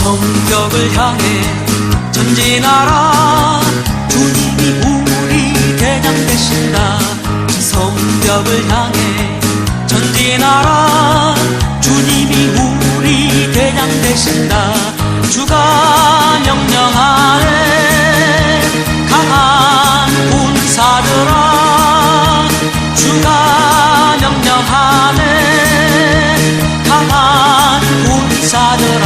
성벽을 향해 전진하라. 주님이 우리 대장 되신다. 성벽을 향해 전진하라. 주님이 우리 대장 되신다. 주가 명령하네. 강한 군사들아, 주가 명령하네. 강한 군사들아,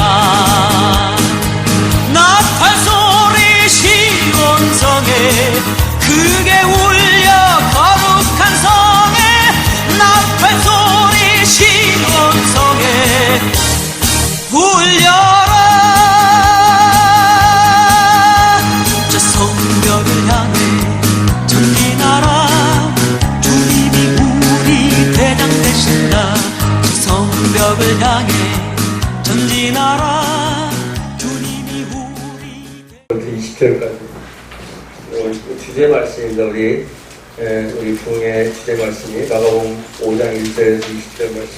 나팔소리 시온성에 크게 울려 거룩한 성에. 나팔소리 시온성에 울려라. 저 성벽을 향해 전진하라. 주님이 우리 대장 되신다. 저 성벽을 향해 전진하라. 주님이 우리 20절까지 주제 말씀입니다. 우리 부흥의 주제 말씀이 마가복음 5장 1절에서 20절 말씀.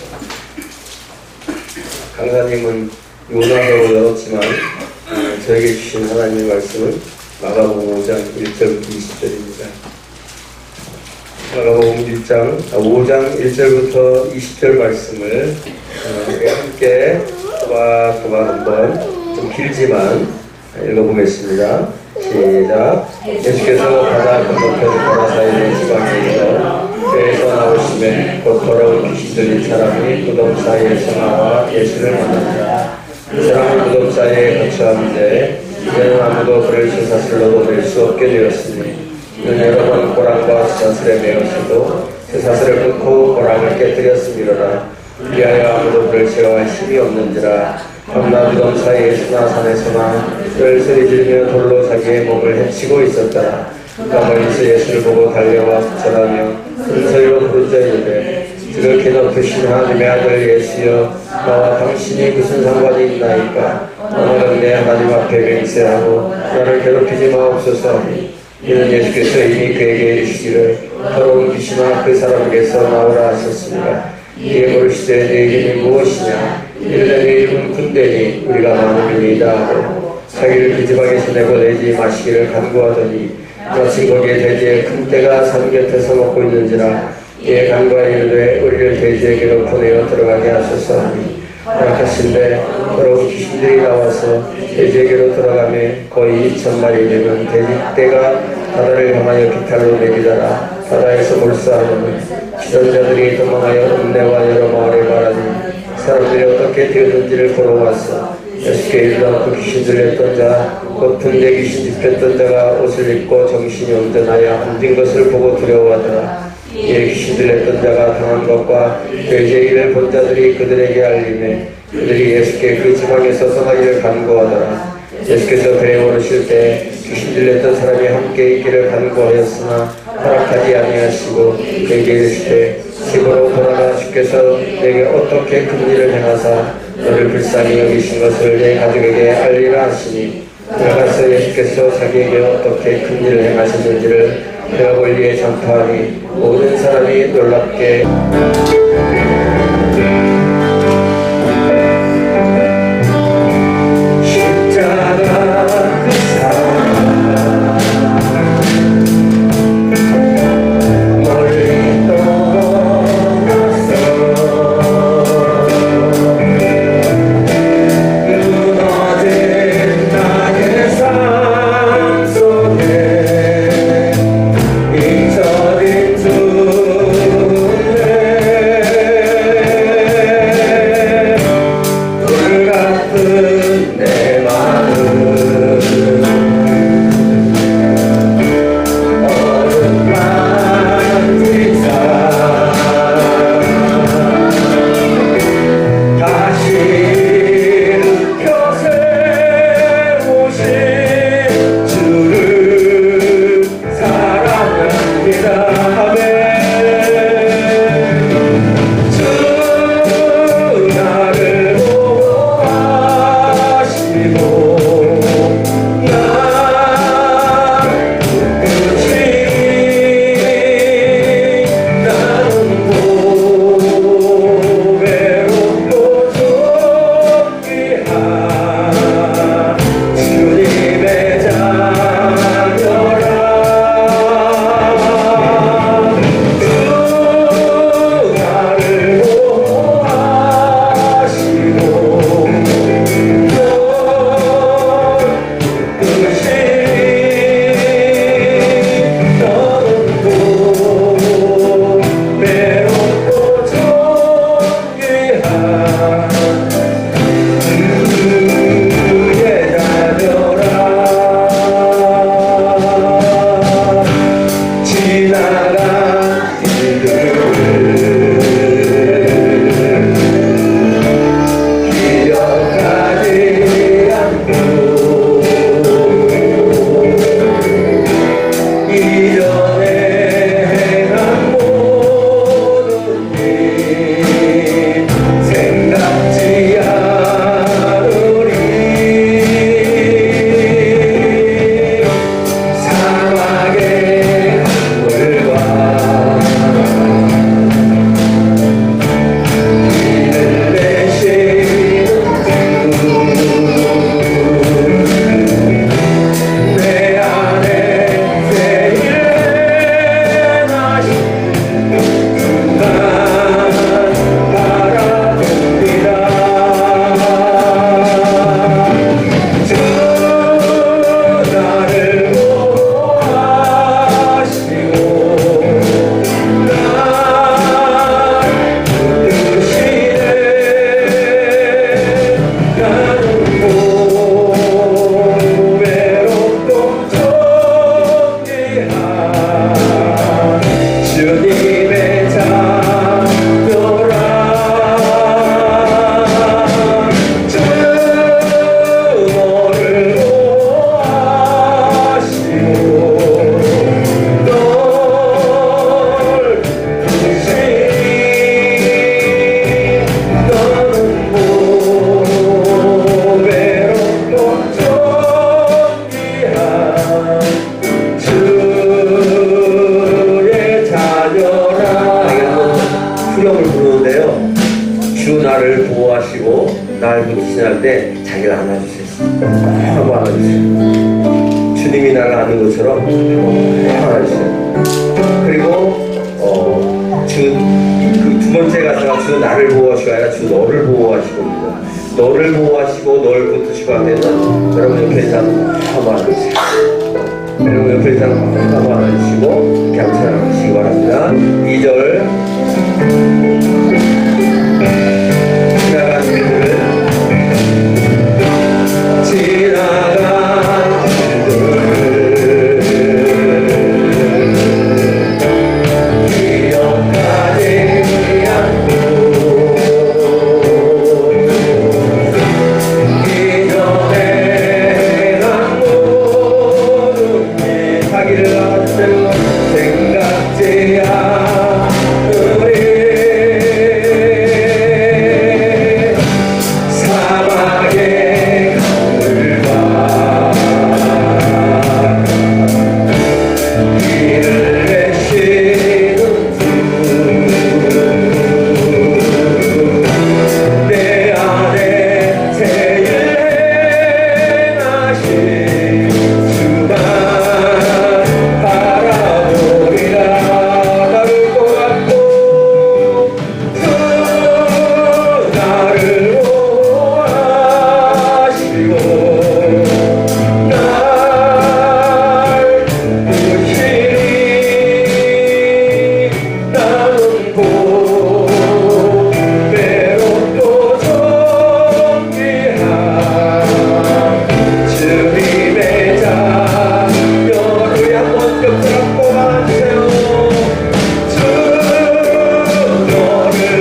강사님은 요나서로 열었지만 저에게 주신 하나님의 말씀은 마가복음 5장 1절부터 20절입니다. 마가복음 5장 1절부터 20절 말씀을 함께 또박또박 한번 좀 길지만 읽어보겠습니다. 시작. 예수께서 바다 건너편 가라사이의 지방에서 배에서 나오시매 곧 더러운 귀신 들린 사람이 무덤 사이에서 나와 예수를 만납니다. 그 사람이 무덤 사이에 거처하는데 이제는 아무도 그를 쇠사슬로 낼 수 없게 되었으니 이는 여러 번 고랑과 쇠사슬에 매었어도 쇠사슬을 끊고 고랑을 깨뜨렸음이로라. 위하여 아무도 그를 제어할 힘이 없는지라. 밤낮 무덤 사이에서나 산에서나 널소리 지르며 돌로 자기의 몸을 해치고 있었더라. 그가 멀리서 예수를 보고 달려와 절하며 큰 소리로 부르짖어 이르되 지극히 높으신 하나님의 아들 예수여, 나와 당신이 무슨 상관이 있나이까? 오늘은 내 하나님 앞에 맹세하고 나를 괴롭히지 마옵소서 하니, 이는 예수께서 이미 그에게 이르시기를 더러운 귀신아 그 사람에게서 나오라 하셨습니다. 이에 물으시되 네 이름이 무엇이냐? 이르되 네 이름은 군대니 우리가 많음이니이다 하고 자기를 그 지방에서 내보내지 마시기를 간구하더니 마침 거기에 돼지의 큰 떼가 산 곁에서 먹고 있는지라. 이에 간구하여 이르되 우리를 돼지에게로 보내어 들어가게 하소서 하니, 허락하신대 더러운 귀신들이 나와서 돼지에게로 들어가매 거의 2,000마리 되는 돼지 떼가 바다를 향하여 비탈로 내리더라. 바다에서 몰수하는 기선자들이 도망하여 읍내와 여러 마을에 말하니 사람들이 어떻게 되었는지를 보러 왔어. 예수께 이르러 그 귀신 들렸던 자 곧 등대 귀신 집혔던 자가 옷을 입고 정신이 온전하여 앉은 것을 보고 두려워하더라. 이에 귀신 들렸던 자가 당한 것과 돼지의 일을 본 자들이 그들에게 알리매 그들이 예수께 그 지방에서 떠나기를 간구하더라. 예수께서 배에 오르실 때 귀신 들렸던 사람이 함께 있기를 간구하였으나 허락하지 아니하시고 그에게 이르시되 집으로 돌아가 주께서 내게 어떻게 큰 일을 행하사 너를 불쌍히 여기신 것을 내 가족에게 알리라 하시니, 들어가서 예수께서 자기에게 어떻게 큰 일을 행하셨는지를 배가 멀리에 전파하니 모든 사람이 놀랍게 잊어진 두 가는데 자기를 안아주세요. 한번 안아주세요. 주님이 나를 아는 것처럼 한번 안아주세요. 그리고 그 두 번째 가사가 주 나를 보호하시고 아니라 주 너를 보호하시고입니다. 너를 보호하시고 널 붙드시고 하면은 여러분 옆에 있는 사람 한번 안아주세요. 여러분 옆에 있는 사람 한번 안아주시고 이렇게 한번 찬양하시기 바랍니다. 2절 지나간 길들 지나간 길들 기억하지 않고 이전에 난 모든 일 자기를 알았을 생각지 않으리 사막의 강물과 길을 내시는 주 내 안에 제일 행하신 주만 바라보리라 나를 보았고 주 나를 보아시고 날 부시니 나는 고배롭고 존귀한 주님의 자녀를 한번 껴들었고 하세요. 주 너를 보아시고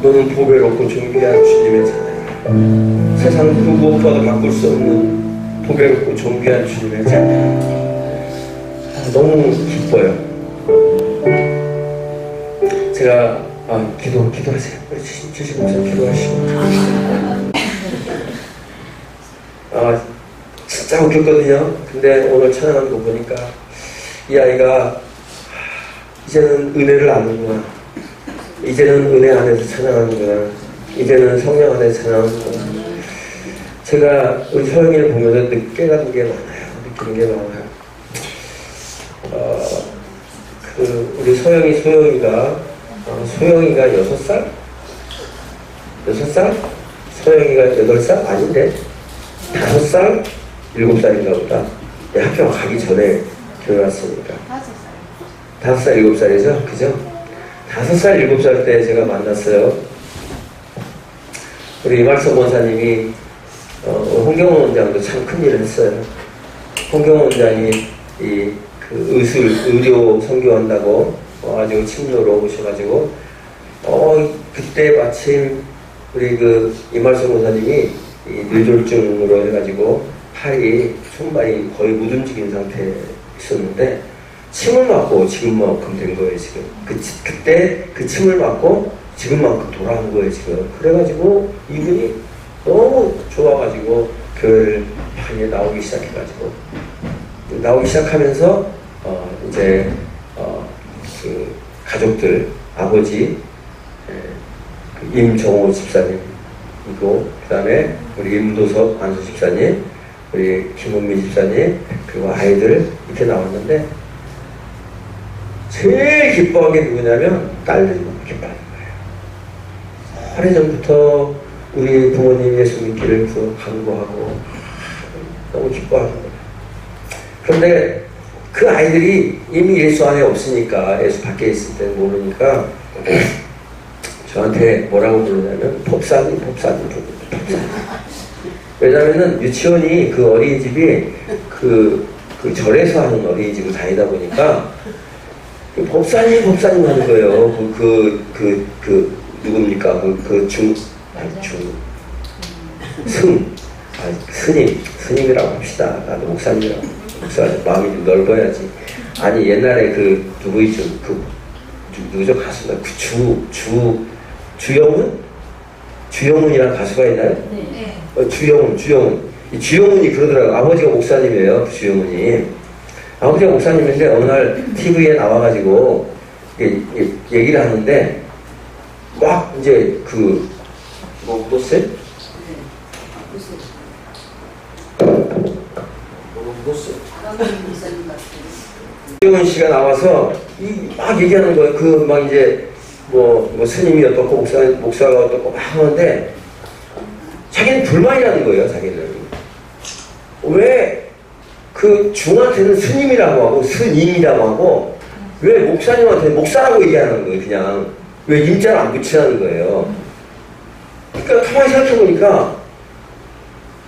너는 보배롭고 존귀한 주님의 자녀야. 세상 그 무엇과도 바꿀 수 없는 보배롭고 존귀한 주님의 자녀야. 너무 기뻐요. 제가 기도하세요. 주시고 기도하시고. 진짜 웃겼거든요. 근데 오늘 찬양하는 거 보니까 이 아이가 이제는 은혜를 아는구나. 이제는 은혜 안에서 찬양하는구나. 이제는 성령 안에 찬양. 제가 우리 소영이를 보면서 깨닫는 게 많아요. 느끼는 게 많아요. 우리 소영이가 6살? 6살? 소영이가 8살? 아닌데? 5살? 7살인가 보다. 학교 가기 전에 교회 왔으니까. 5살, 7살이죠? 그죠? 5살, 7살 때 제가 만났어요. 우리 이말성 원사님이 홍경원 원장도 참 큰일을 했어요. 홍경원 원장이 의료 선교한다고 아주 친로로 오셔가지고 그때 마침 우리 이말성 원사님이 뇌졸중으로 해가지고 손발이 거의 못 움직이는 상태에 있었는데 침을 맞고 지금만큼 된 거예요 지금. 그때 그 침을 맞고 지금만큼 돌아온 거예요 지금. 그래가지고 이분이 너무 좋아가지고 교회를 많이 나오기 시작하면서 이제 그 가족들 아버지 임정호 집사님이고 그 다음에 우리 임도석 안수 집사님, 우리 김은미 집사님, 그리고 아이들 이렇게 나왔는데 제일 기뻐한 게 누구냐면 딸들이 너무 기뻐하는 거예요. 오래전부터 우리 부모님 예수 믿기를 간구하고 너무 기뻐하는 거예요. 그런데 그 아이들이 이미 예수 안에 없으니까, 예수 밖에 있을 때 모르니까 저한테 뭐라고 부르냐면 법사님. 왜냐면은 유치원이 그 어린이집이 그 절에서 하는 어린이집을 다니다 보니까 법사님 하는 거예요. 누굽니까? 스님이라고 합시다. 나도 목사님이라고. 마음이 좀 넓어야지. 아니, 옛날에 누구죠? 누구죠? 가수가. 주영훈이라는 가수가 있나요? 네. 주영훈. 이 주영훈이 그러더라고요. 아버지가 목사님이에요. 그 주영훈이. 아버지가 목사님인데 어느 날 TV에 나와가지고 얘기를 하는데 막 이제 무엇을? 주영훈 씨가 나와서 막 얘기하는 거예요. 막 이제 스님이 어떻고 목사가 어떻고 막 하는데 자기는 불만이라는 거예요. 자기는 왜 중한테는 스님이라고 하고 스님이라고 하고 왜 목사님한테 목사라고 얘기하는 거예요. 그냥 왜 임자를 안 붙이라는 거예요. 그러니까 가만히 생각해보니까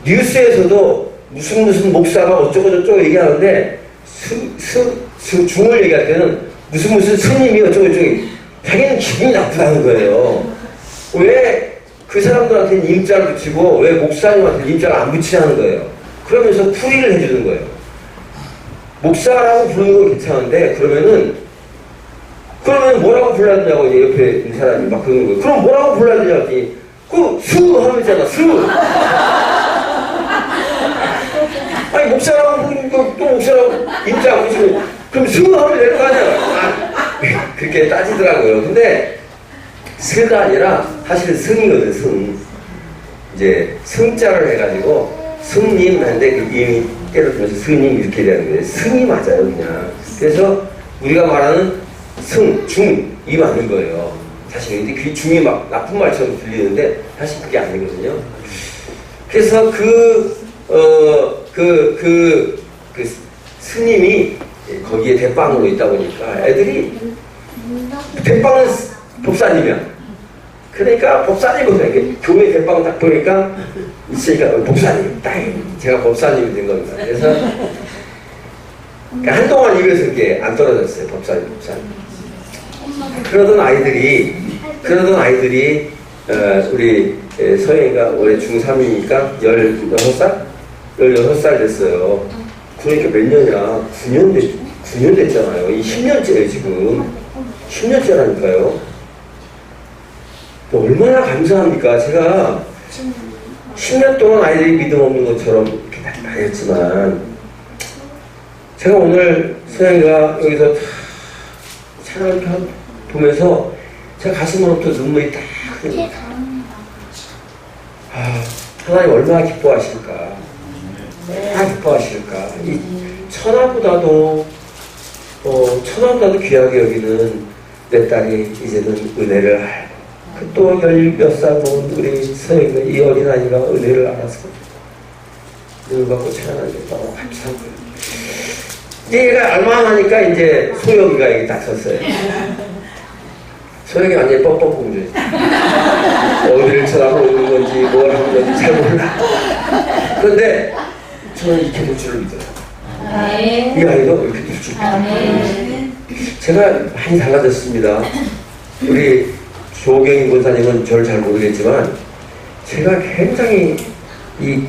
뉴스에서도 무슨 목사가 어쩌고저쩌고 얘기하는데 중을 얘기할 때는 무슨 스님이 어쩌고저쩌고 자기는 기분이 나쁘다는 거예요. 왜 그 사람들한테는 임자를 붙이고 왜 목사님한테는 임자를 안 붙이라는 거예요. 그러면서 풀이를 해주는 거예요. 목사라고 부르는 건 괜찮은데 그러면 뭐라고 불러야 되냐고 이제 옆에 있는 사람이 막 그러는 거예요. 그럼 뭐라고 불러야 되냐고 했더니 수 하면 있잖아. 아니 목사라고 부르는 거 또 목사라고 임자 안 붙이고 그럼 수 하면 되는 거 아니야. 그렇게 따지더라고요. 근데 스가 아니라 사실은 승이거든. 승. 이제 승자를 해가지고 승님 한데 임이 때려 들면서 스님 이렇게 되는 거예요. 승이 맞아요 그냥. 그래서 우리가 말하는 이 맞는 거예요. 사실 근데 그 중이 막 나쁜 말처럼 들리는데 사실 그게 아니거든요. 그래서 스님이 거기에 대빵으로 있다 보니까 애들이 대빵은 법사님이야. 그러니까 법사님으로 이렇게 교회 대빵 딱 보니까 있으니까 법사님, 제가 법사님이 된 겁니다. 그래서 그러니까 한동안 입에서 이렇게 안 떨어졌어요. 법사님. 그러던 아이들이 우리 서영이가 올해 중3이니까 16살 됐어요. 그러니까 몇 년이야? 9년 됐잖아요. 이 10년째예요 지금. 10년째라니까요. 얼마나 감사합니까? 제가 10년 동안 아이들이 믿음 없는 것처럼 이렇게 다녔지만 제가 오늘 서영이가 여기서 찬양을 보면서 제가 가슴으로부터 눈물이 딱 흐릅니다. 하나님 얼마나 기뻐하실까? 얼마나 기뻐하실까? 이 천하보다도 천하보다도 귀하게 여기는 내 딸이 이제는 은혜를 알고 또 10몇 살 먹은 우리 서영이 이 어린아이가 은혜를 알아서 눈을 받고 찬양하는 게 너무 감사한 거예요. 얘가 얼마나 하니까 이제 소영이가 여기 딱 섰어요. 소영이 완전히 뻑뻑공주예요. 어디를 쳐다보는 건지 뭘 하는 건지 잘 몰라. 그런데 저는 이렇게 될 줄을 믿어요. 이 아이도 이렇게 될 줄 믿어요. 제가 많이 달라졌습니다. 우리 조경희 권사님은 저를 잘 모르겠지만 제가 굉장히 이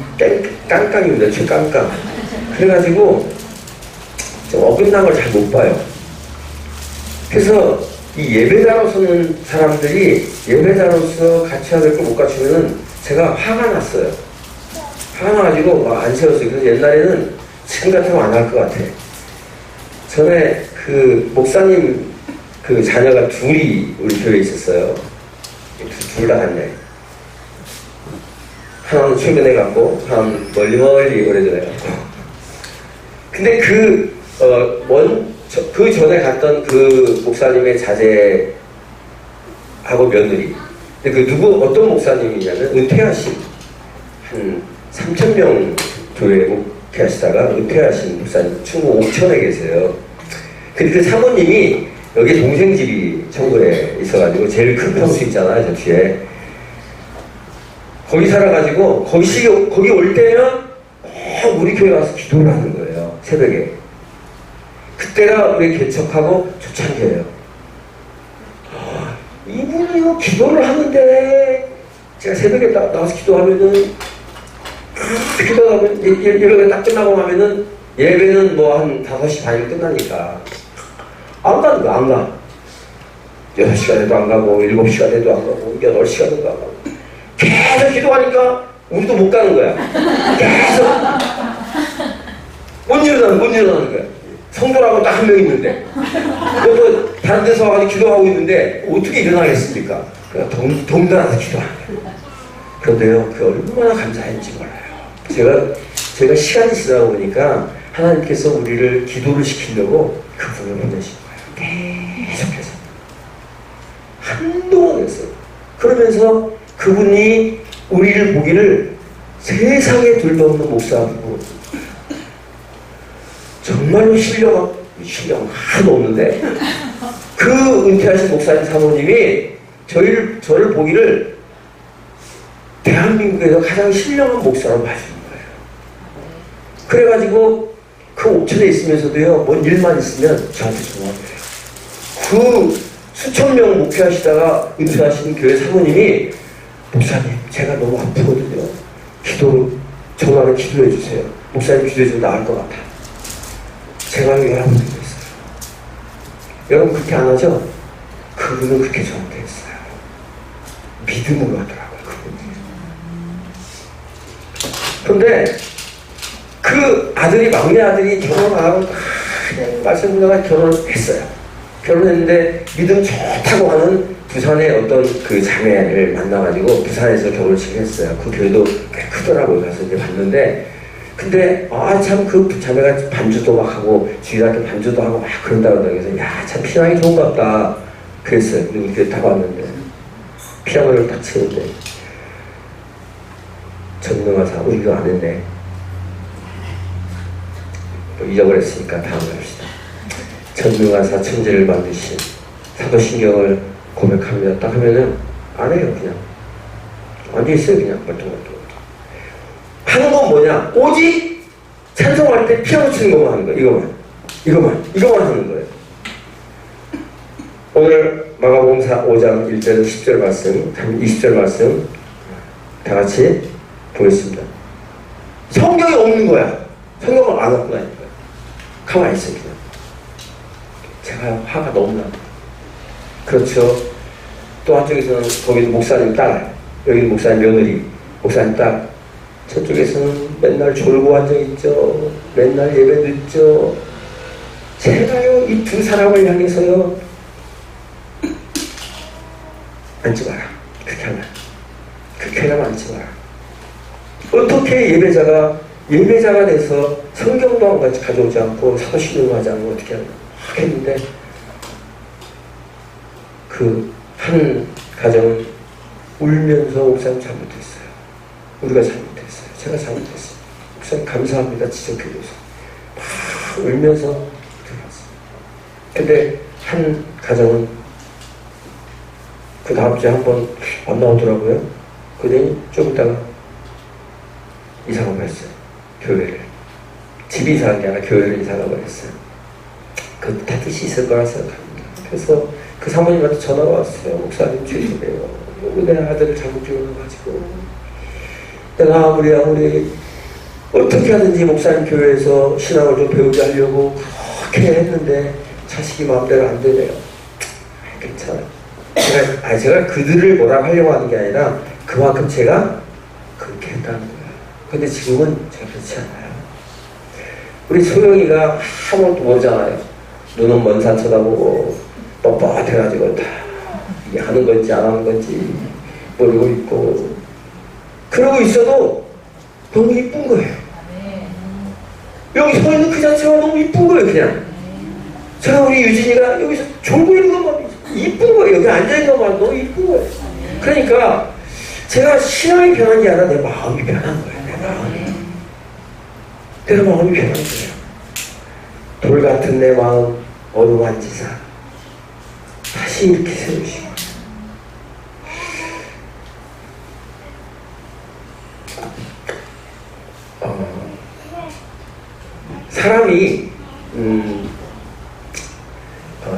깡깡입니다. 최깡깡. 그래가지고 좀 어긋난 걸 잘 못 봐요. 그래서 이 예배자로 서는 사람들이 예배자로서 갖춰야 될 걸 못 갖추면 제가 화가 났어요. 화가 나가지고 안 세웠어요. 그래서 옛날에는 지금 같으면 안 할 것 같아. 전에 그 목사님 그 자녀가 둘이 우리 교회에 있었어요. 둘 다 갔네. 하나는 최근에 갔고 하나는 멀리 오래전에 갔고. 근데 그 전에 갔던 그 목사님의 자제하고 며느리. 근데 그 어떤 목사님이냐면 은퇴하신 한 3,000명 교회에 목회하시다가 은퇴하신 목사님 충북 옥천에 계세요. 근데 그 사모님이 여기 동생 집이 청구에 있어가지고 제일 큰 평수 있잖아요, 저 뒤에. 거기 살아가지고 거기 올 때면 우리 교회 와서 기도를 하는 거예요, 새벽에. 그때가 우리 개척하고 초창기예요. 이분이 기도를 하는데 제가 새벽에 나와서 기도하면은 이렇게 딱 끝나고 하면은 예배는 뭐 한 5시 반이면 끝나니까 안 가는 거야. 안 가. 6시가 돼도 안 가고 7시가 돼도 안 가고 8시가 돼도 안 가고 계속 기도하니까 우리도 못 가는 거야. 계속 못 일어나는 거야. 성도라고 딱 한 명 있는데 그래도 다른 데서 와가지고 기도하고 있는데 어떻게 일어나겠습니까? 그냥 동단해서 기도하는 거야. 그런데요, 그 얼마나 감사했는지 몰라요. 제가 시간이 지나다 보니까 하나님께서 우리를 기도를 시키려고 그분을 보내신 거예요. 계속해서. 한동안 했어요. 그러면서 그분이 우리를 보기를 세상에 둘도 없는 목사하고 정말로 신령은 하나도 없는데 그 은퇴하신 목사님 사모님이 저를 보기를 대한민국에서 가장 신령한 목사로 봐주는 거예요. 그래가지고 그 옥천에 있으면서도요, 뭔 일만 있으면 저한테 전화해요. 그 수천 명 목회하시다가 은퇴하신 교회 사모님이 목사님, 제가 너무 아프거든요. 전화로 기도해 주세요. 목사님 기도해 주면 나을 것 같아. 제가 여러분 듣고 있어요. 여러분 그렇게 안 하죠? 그분은 그렇게 저한테 했어요. 믿음으로 하더라고요, 그분이. 그런데 그 막내 아들이 결혼 안 하고 그냥 말씀드리다가 결혼했어요. 결혼했는데 믿음 좋다고 하는 부산의 어떤 그 자매를 만나가지고 부산에서 결혼식을 했어요. 그 교회도 꽤 크더라고요. 가서 이제 봤는데 근데 참 그 자매가 반주도 막 하고 주일학교 반주도 하고 막 그런다고 그래서 참 피아노이 좋은갑다 그랬어요. 근데 우리 교회 다 봤는데 피아노를 딱 치는데 전능하사 우리도 안 했네. 뭐 잊어버렸으니까 다음에 합시다. 전능하사 천지를 만드신 사도신경을 고백합니다. 딱 하면은 안 해요. 그냥 앉아있어요. 그냥 멀뚱멀뚱 하는 건 뭐냐? 오직 찬송할 때 피아노 치는 것만 하는 거예요. 이거만 하는 거예요. 오늘 마가복음 5장 1절 10절 말씀 20절 말씀 다 같이 보겠습니다. 성경이 없는 거야. 성경을 안 갖고 다니는 거야. 가만히 있어 그냥. 제가 화가 너무 나. 그렇죠. 또 한쪽에서는 거기도 목사님 딸, 여기는 목사님 며느리, 목사님 딸. 저쪽에서는 맨날 졸고 앉아있죠. 맨날 예배 듣죠. 제가요, 이 두 사람을 향해서요, 앉지 마라. 그렇게 하면 앉지 마라. 어떻게 예배자가 돼서 성경도 안 가져오지 않고 사도신경도 하지 않고 어떻게 하겠는데, 그 한 가정은 울면서 목사님 잘못했어요. 우리가 잘못했어요. 제가 잘못했어요. 목사님 감사합니다. 지적해줘서. 막 울면서 들어갔어요. 근데 한 가정은 그 다음 주에 한번 안 나오더라고요. 그러더니 좀 있다가 이사가 버렸어요. 교회를. 집이 이사한 게 아니라 교회를 이사가 버렸어요. 그 다 뜻이 있을 거라 생각합니다. 그래서 그 사모님한테 전화가 왔어요. 목사님 죄송해요. 내 아들을 잘못 지어놔가지고 내가 아무리 어떻게 하든지 목사님 교회에서 신앙을 좀 배우게 하려고 그렇게 했는데 자식이 마음대로 안 되네요. 괜찮아요. 제가 그들을 뭐라고 하려고 하는 게 아니라 그만큼 제가 그렇게 했다는 거예요. 근데 지금은 제가 그렇지 않아요. 우리 소영이가 아무것도 모르잖아요. 눈은 먼 산 쳐다보고 뻣뻣해가지고 다 이게 하는 건지 안 하는 건지 모르고 있고, 그러고 있어도 너무 이쁜 거예요. 여기 서 있는 그 자체가 너무 이쁜 거예요. 그냥 제가 우리 유진이가 여기서 졸고 있는 것만 이쁜 거예요. 여기 앉아있는 것만 너무 이쁜 거예요. 그러니까 제가 신앙이 변한 게 아니라 내 마음이 변한 거예요. 내 마음이 변한 거예요. 돌 같은 내 마음 어루만지사 다시 이렇게 세우시고,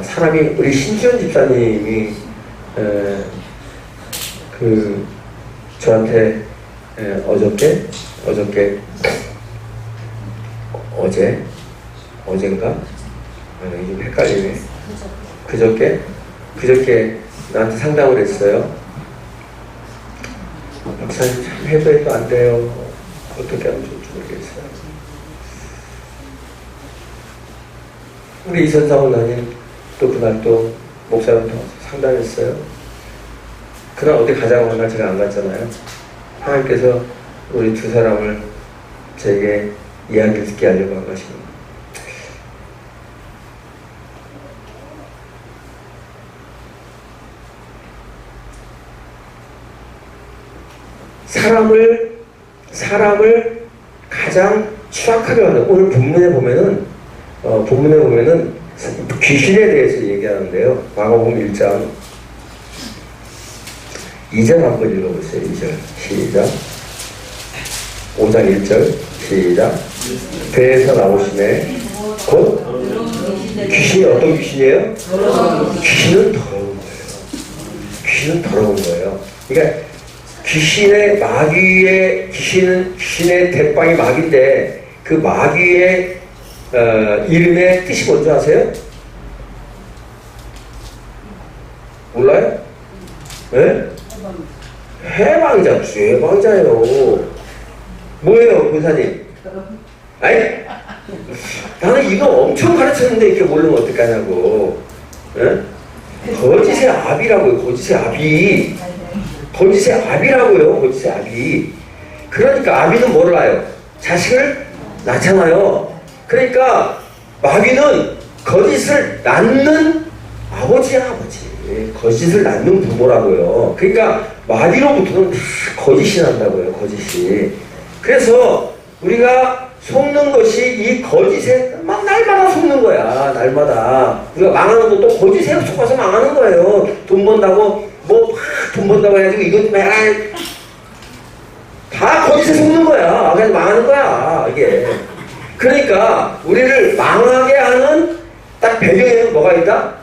사람이 우리 신지원 집사님이 저한테 어젠가 좀 헷갈리네. 그저께 나한테 상담을 했어요. 박사님 참 해도 안 돼요. 어떻게 하면 좋을지 모르겠어요. 우리 이선상 원장님 또 그날 또 목사님한테 와서 상담했어요. 그날 어디 가자고 한 날 제가 안 갔잖아요. 하나님께서 우리 두 사람을 제게 이야기를 듣게 하려고 한 것입니다. 사람을 가장 추악하게 하는, 오늘 본문에 보면은 귀신에 대해서 얘기하는데요. 마가복음 1장 2절 한번 읽어보세요. 2절 시작. 5장 1절 시작. 배에서 나오심에 곧 귀신이 어떤 귀신이에요? 귀신은 더러운 거예요. 귀신은 더러운 거예요. 그러니까 귀신의 대빵이 마귀인데, 그 마귀의 이름의 뜻이 뭔지 아세요? 몰라요? 네? 해방자예요. 뭐예요, 권사님? 아니, 나는 이거 엄청 가르쳤는데 이렇게 모르면 어떡하냐고. 네? 거짓의 아비라고요. 거짓의 아비라고요. 거짓의 아비. 그러니까 아비는 뭐를 낳아요? 자식을 낳잖아요. 그러니까 마귀는 거짓을 낳는 아버지야, 아버지. 거짓을 낳는 부모라고요. 그러니까 마귀로부터는 다 거짓이 난다고요. 거짓이. 그래서 우리가 속는 것이 이 거짓에 막 날마다 속는 거야. 날마다. 우리가 망하는 것도 거짓에 속아서 망하는 거예요. 돈 번다고 돈 번다고 해가지고 이거 다 거짓에 속는 거야. 그래서 망하는 거야, 이게. 그러니까 우리를 망하게 하는 딱 배경에는 뭐가 있다?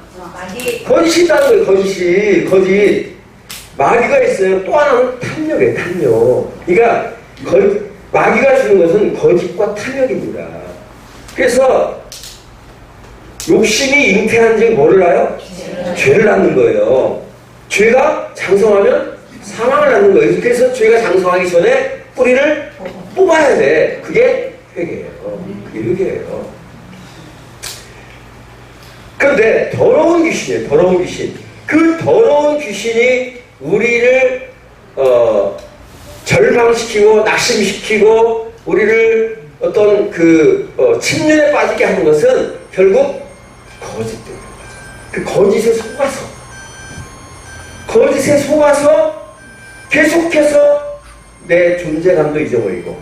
거짓이 있다는 거예요. 거짓. 마귀가 있어요. 또 하나는 탐욕이에요. 탐욕. 그러니까 마귀가 주는 것은 거짓과 탐욕입니다. 그래서 욕심이 잉태한 즉 뭐를 낳아요? 죄를 낳는 거예요. 죄가 장성하면 사망을 낳는 거예요. 그래서 죄가 장성하기 전에 뿌리를 뽑아야 돼. 그게 회개예요. 그런데 더러운 귀신이에요. 더러운 귀신. 그 더러운 귀신이 우리를 절망시키고 낙심시키고 우리를 어떤 침륜에 빠지게 하는 것은 결국 거짓된 거죠. 그 거짓에 속아서 계속해서 내 존재감도 잊어버리고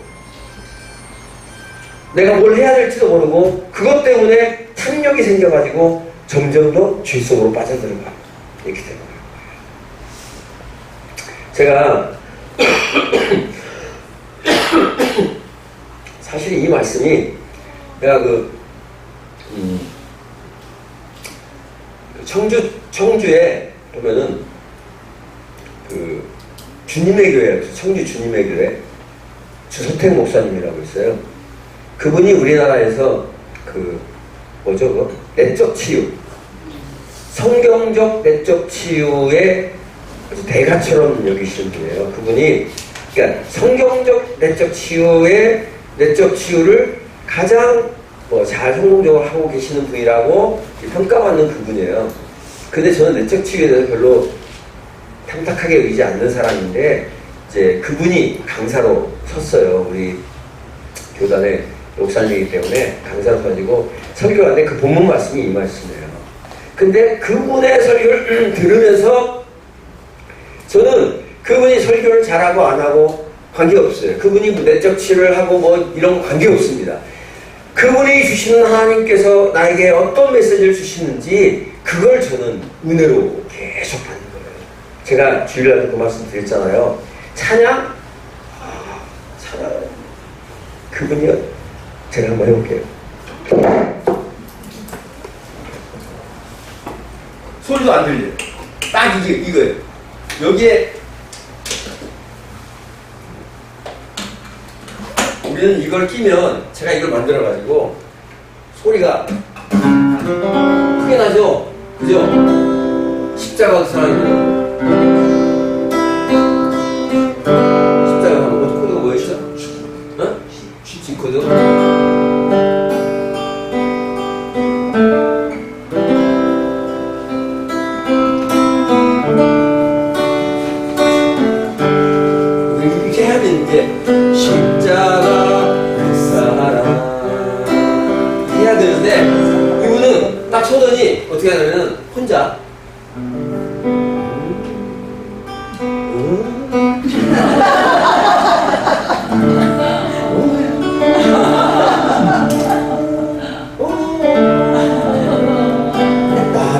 내가 뭘 해야 될지도 모르고 그것 때문에 탐욕이 생겨가지고 점점 더 죄 속으로 빠져들어가 이렇게 되는 거예요. 제가 사실 이 말씀이 내가 청주에 보면은 주님의 교회, 청주 주님의 교회 주소택 목사님이라고 있어요. 그분이 우리나라에서 내적 치유, 성경적 내적 치유의 대가처럼 여기시는 분이에요. 그분이 그러니까 성경적 내적 치유를 가장 잘 성공적으로 하고 계시는 분이라고 평가받는 그분이에요. 근데 저는 내적 치유에 대해서 별로 탐탁하게 여기지 않는 사람인데 이제 그분이 강사로 섰어요. 우리 교단의 목사님이기 때문에 강사로 서가지고 설교하는데 그 본문 말씀이 이 말씀이에요. 근데 그분의 설교를 들으면서 저는 그분이 설교를 잘하고 안 하고 관계없어요. 그분이 내적 치유를 하고 이런 거 관계없습니다. 그분이 주시는 하나님께서 나에게 어떤 메시지를 주시는지 그걸 저는 은혜로 계속 받는 거예요. 제가 주일날도 그 말씀 드렸잖아요. 찬양 그분이요. 제가 한번 해볼게요. 소리도 안 들려요. 딱 이거예요. 여기에 우리는 이걸 끼면 제가 이걸 만들어가지고 소리가 크게 나죠? 그죠? 십자가 사랑이에요. 십자가 코드가 뭐였죠? 어? G 코드? 이렇게 해야 되는데 십자가 해야 되는데 이분은 딱 쳐더니 어떻게 하냐면 혼자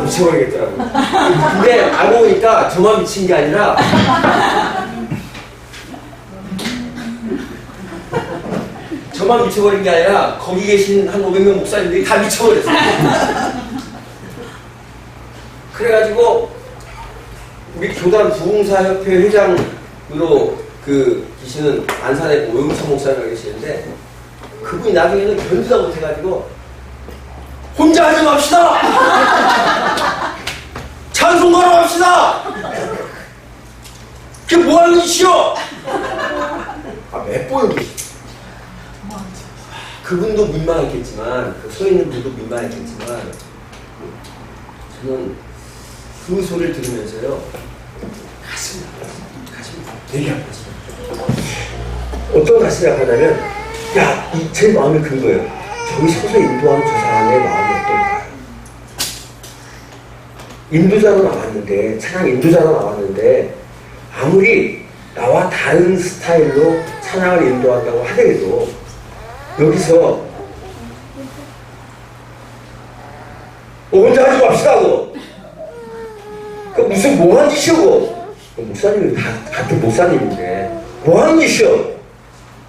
미쳐버리겠더라고. 근데 알고 보니까 저만 미친 게 아니라 저만 미쳐버린 게 아니라 거기 계신 한 500명 목사님들이 다 미쳐버렸어요. 그래가지고 우리 교단 부흥사협회 회장으로 계시는 안산에 오영찬 목사님이 계시는데 그분이 나중에는 견디다 못해가지고 혼자 하지 맙시다! 찬송가로 합시다! 그게 뭐하는 짓이요? 몇 그분도 민망했겠지만 서 있는 분도 민망했겠지만 저는 그 소리를 들으면서요 가슴이 되게 아팠어요. 어떤 가슴이 아팠냐면 제 마음이 그거예요. 저기 서서 인도하는 저 사람의 마음이 어떨까? 인도자로 나왔는데 찬양 인도자로 나왔는데 아무리 나와 다른 스타일로 찬양을 인도한다고 하더라도 여기서 혼자 하지 맙시다고. 무슨 뭐하는 짓이고 목사님이 같은 목사님인데 뭐하는 짓이요.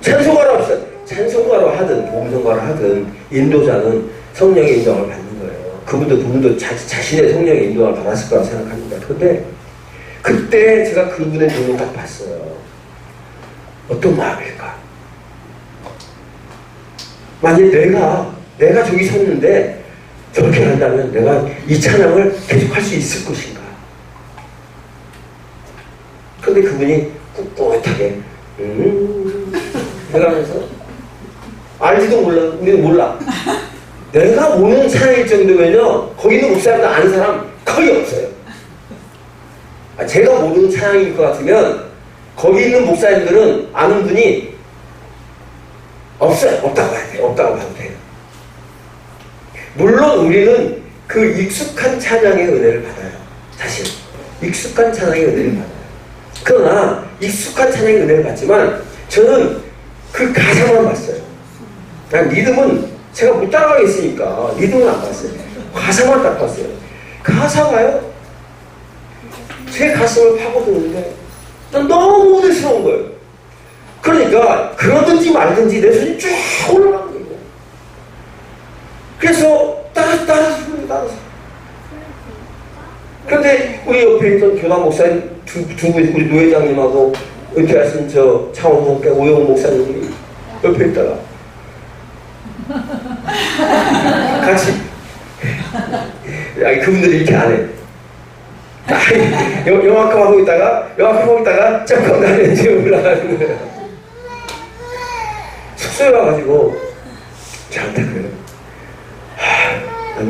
찬송가로 합시다. 찬송가로 하든 복음성가로 하든 인도자는 성령의 인도함을 받는 거예요. 그분도 자신의 성령의 인도함을 받았을 거라고 생각합니다. 근데 그때 제가 그분의 눈을 딱 봤어요. 어떤 마음일까? 만약에 내가 저기 섰는데 저렇게 한다면 내가 이 찬양을 계속 할 수 있을 것인가? 근데 그분이 꿋꿋하게 해가면서 알지도 몰라. 우리는 몰라. 내가 모르는 찬양일 정도면요 거기 있는 목사님도 아는 사람 거의 없어요. 제가 모르는 찬양일 것 같으면 거기 있는 목사님들은 아는 분이 없어요. 없다고 봐야 돼요. 없다고 봐도 돼요. 물론 우리는 그 익숙한 찬양의 은혜를 받아요. 사실 익숙한 찬양의 은혜를 받아요. 그러나 익숙한 찬양의 은혜를 받지만 저는 그 가사만 봤어요. 난 리듬은 제가 못 따라가겠으니까 리듬은 안 봤어요. 가사만 딱 봤어요. 가사가요? 제 가슴을 파고드는데 난 너무 오늘스러운 거예요. 그러니까 그러든지 말든지 내 손이 쭉 올라가는 거예요. 그래서 따라서. 그런데 우리 옆에 있던 교단 목사님 두 분, 우리 노회장님하고 은퇴하신 저 창원목회 오영훈 목사님이 옆에 있다가 같이 그분들이 이렇게 안 해. 영화급 하고 있다가 점점 가면서 올라가는 거예요. 숙소에 와가지고 저한테 그래요.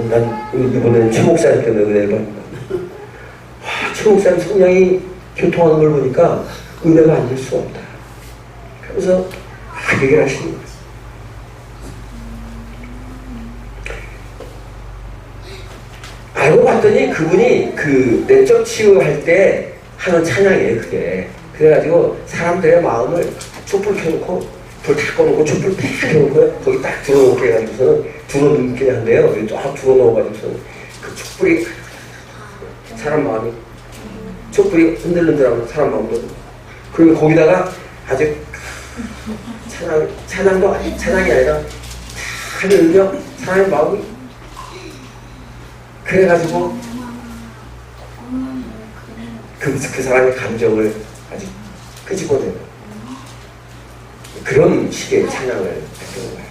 난 이번에는 최 목사님 때문에 은혜를 받는다. 최 목사님 성량이 교통하는 걸 보니까 은혜가 안 될 수 없다. 그러면서 얘기를 하시는 거예요. 알고 봤더니 그분이 그 내적 치유할 때 하는 찬양이에요, 그게. 그래가지고 사람들의 마음을 촛불 켜놓고 불 다 꺼놓고 촛불 딱 켜놓고 거기 딱 들어놓게 해가지고서는 들어놓게 한대요. 여기 쫙 들어놓아가지고서는 그 촛불이 사람 마음이 촛불이 흔들흔들하고 사람 마음도 그리고 거기다가 아주 찬양이 아니라 하면요 사람의 마음이 그래가지고 그 사람의 감정을 아주 끄집어내는 그런 식의 찬양을 했던 거예요.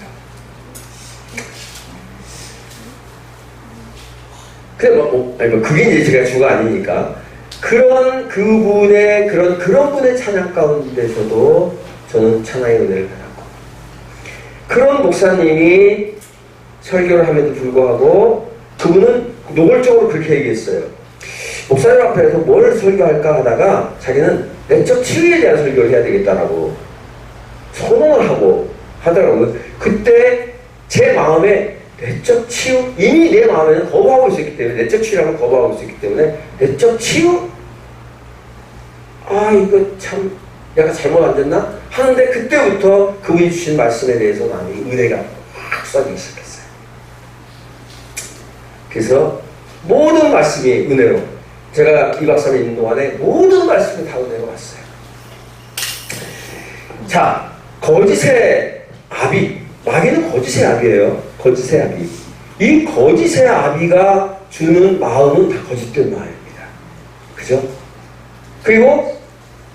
그래 그게 이제 제가 주가 아니니까 그런 그분의 그런 분의 찬양 가운데서도 저는 찬양의 은혜를 받았고 그런 목사님이 설교를 함에도 불구하고 그분은 노골적으로 그렇게 얘기했어요. 목사님 앞에서 뭘 설교할까 하다가 자기는 내적 치유에 대한 설교를 해야 되겠다라고 선언을 하고 하더라고요. 그때 제 마음에 내적 치유, 이미 내 마음에는 거부하고 있었기 때문에 내적 치유라고 거부하고 있었기 때문에 내적 치유? 이거 참 내가 잘못 안 됐나? 하는데 그때부터 그분이 주신 말씀에 대해서 많이 은혜가 확 쏟아지기 시작했어요. 그래서 모든 말씀이 은혜로 제가 2박 3일 있는 동안에 모든 말씀이 다 은혜로 왔어요. 자, 거짓의 아비, 마귀는 거짓의 아비예요. 거짓의 아비. 이 거짓의 아비가 주는 마음은 다 거짓된 마음입니다. 그죠? 그리고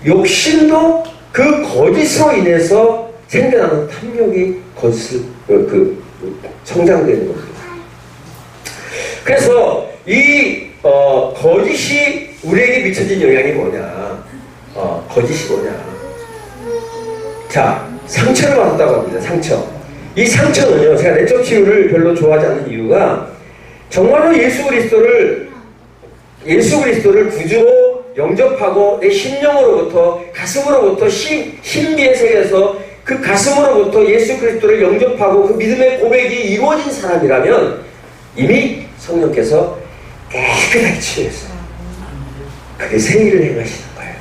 욕심도 그 거짓으로 인해서 생겨나는 탐욕이 거짓을 성장되는 겁니다. 그래서 이 거짓이 우리에게 미쳐진 영향이 뭐냐? 거짓이 뭐냐? 자, 상처를 받았다고 합니다. 상처. 이 상처는요, 제가 내적 치유를 별로 좋아하지 않는 이유가 정말로 예수 그리스도를 구주로 영접하고 내 심령으로부터 가슴으로부터 신비의 세계에서 그 가슴으로부터 예수 그리스도를 영접하고 그 믿음의 고백이 이루어진 사람이라면 이미 성령께서 깨끗하게 치유했어요. 그게 새 일을 행하시는 거예요.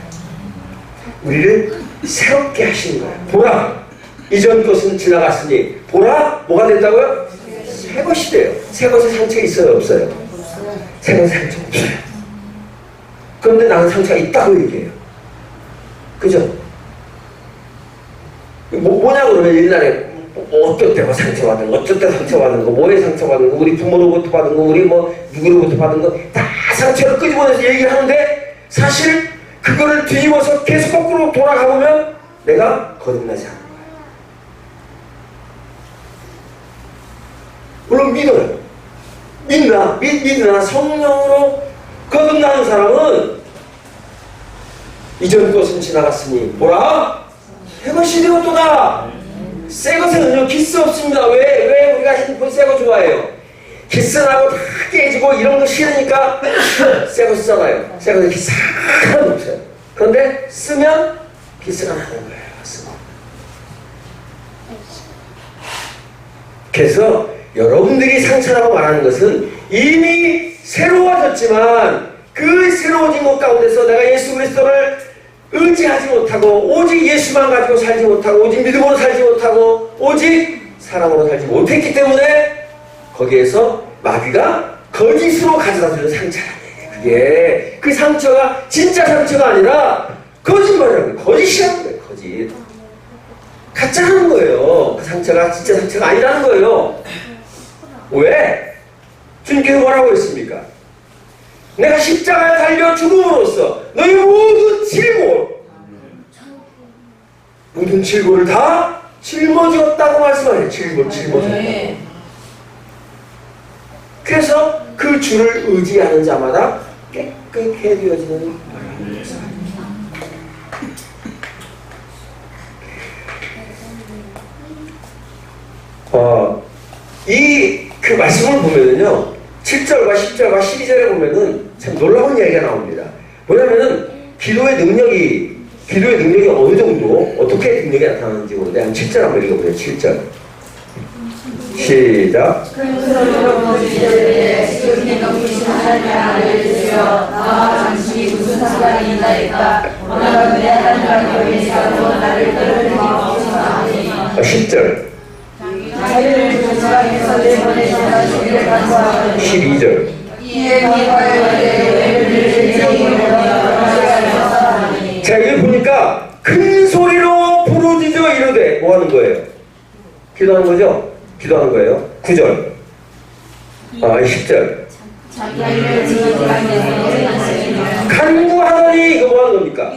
우리를 새롭게 하시는 거예요. 보라, 이전 것은 지나갔으니 보라, 뭐가 됐다고요? 새 것이 돼요. 새 것에 상처가 있어요, 없어요? 새 것에 상처 없어요. 그런데 나는 상처가 있다고 얘기해요. 그죠? 뭐냐 그러면 옛날에 어떨 때 상처받은 거, 어쩔 때 상처받은 거, 뭐에 상처받은 거, 우리 부모로부터 받은 거, 우리 누구로부터 받은 거, 다 상처를 끄집어내서 얘기를 하는데 사실 그거를 뒤집어서 계속 거꾸로 돌아가보면 내가 거듭나지 않는 거예요. 물론 믿어요. 믿으나 성령으로 거듭나는 사람은 이전 것은 지나갔으니 보라 새 것이 되었도다. 새 것에는요 기스 없습니다. 왜 우리가 핸드폰 새 거 좋아해요? 기스나고 다 깨지고 이런 거 싫으니까 새 거 쓰잖아요. 새 것에 기스 하나도 없어요. 그런데 쓰면 히스가 나는 거예요. 그래서 여러분들이 상처라고 말하는 것은 이미 새로워졌지만 그 새로워진 것 가운데서 내가 예수 그리스도를 의지하지 못하고 오직 예수만 가지고 살지 못하고 오직 믿음으로 살지 못하고 오직 사랑으로 살지 못했기 때문에 거기에서 마귀가 거짓으로 가져다주는 상처라네. 그게 그 상처가 진짜 상처가 아니라 거짓말이라는 거예요. 거짓이라는 거예요. 거짓. 가짜라는 거예요. 그 상처가 진짜 상처가 아니라는 거예요. 왜? 주님께서 뭐라고 했습니까? 내가 십자가에 달려 죽음으로써 너희 모든 질고를 다 짊어졌다고 말씀하세요. 짊어졌다고. 그래서 그 주를 의지하는 자마다 깨끗해 되어지는 그 말씀을 보면은요, 7절과 10절과 12절에 보면은 참 놀라운 이야기가 나옵니다. 뭐냐면은, 기도의 능력이 어느 정도, 어떻게 능력이 나타나는지 모르는데, 한 7절 한번 읽어보세요. 7절. 시작. 아, 10절. 12절. 자, 여기 보니까 큰 소리로 부르짖어 이르되 뭐 하는 거예요? 기도하는 거죠? 기도하는 거예요. 9절. 10절. 간구하더니 이거 뭐 하는 겁니까?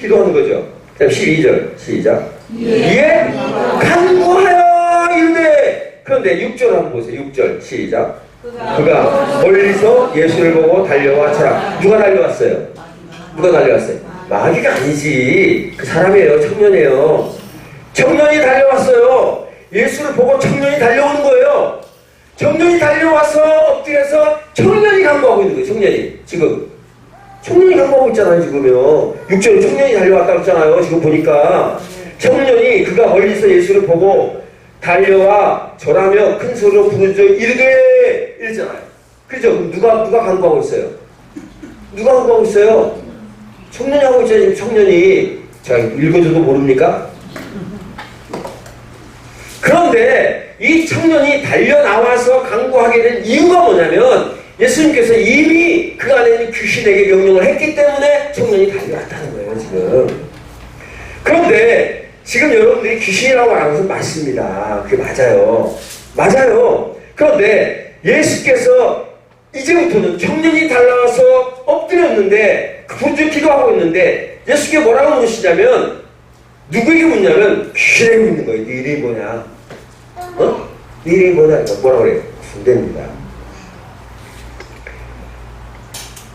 기도하는 거죠. 자, 12절. 시작. 예? 간구하여 이르되. 그런데 6절 한번 보세요. 6절. 시작. 그가 멀리서 예수를 보고 달려와 쳐라. 누가 달려왔어요? 누가 달려왔어요? 마귀가 아니지. 그 사람이에요. 청년이에요. 청년이 달려왔어요. 예수를 보고 청년이 달려오는 거예요. 청년이 달려와서 엎드려서 청년이 간구하고 있는 거예요. 청년이. 지금. 청년이 간구하고 있잖아요. 지금요. 6절에 청년이 달려왔다고 했잖아요. 지금 보니까. 청년이 그가 멀리서 예수를 보고 달려와 절하며 큰 소리로 부르짖어 이르되 이랬잖아요. 그죠? 그럼 누가 간구하고 있어요? 누가 간구하고 있어요? 청년이 하고 있잖아요. 청년이. 자, 읽어줘도 모릅니까? 그런데 이 청년이 달려나와서 간구하게 된 이유가 뭐냐면 예수님께서 이미 그 안에 있는 귀신에게 명령을 했기 때문에 청년이 달려왔다는 거예요. 지금. 그런데 지금 여러분들이 귀신이라고 말하는 것은 맞습니다. 그게 맞아요. 맞아요. 그런데 예수께서 이제부터는 청년이 달려와서 엎드렸는데 부르짖어 기도하고 있는데 예수께 뭐라고 묻으시냐면 누구에게 묻냐면 귀신에게 묻는 거예요. 네 이름이 뭐냐? 네 이름이 뭐냐? 뭐라고 그래요? 군대입니다.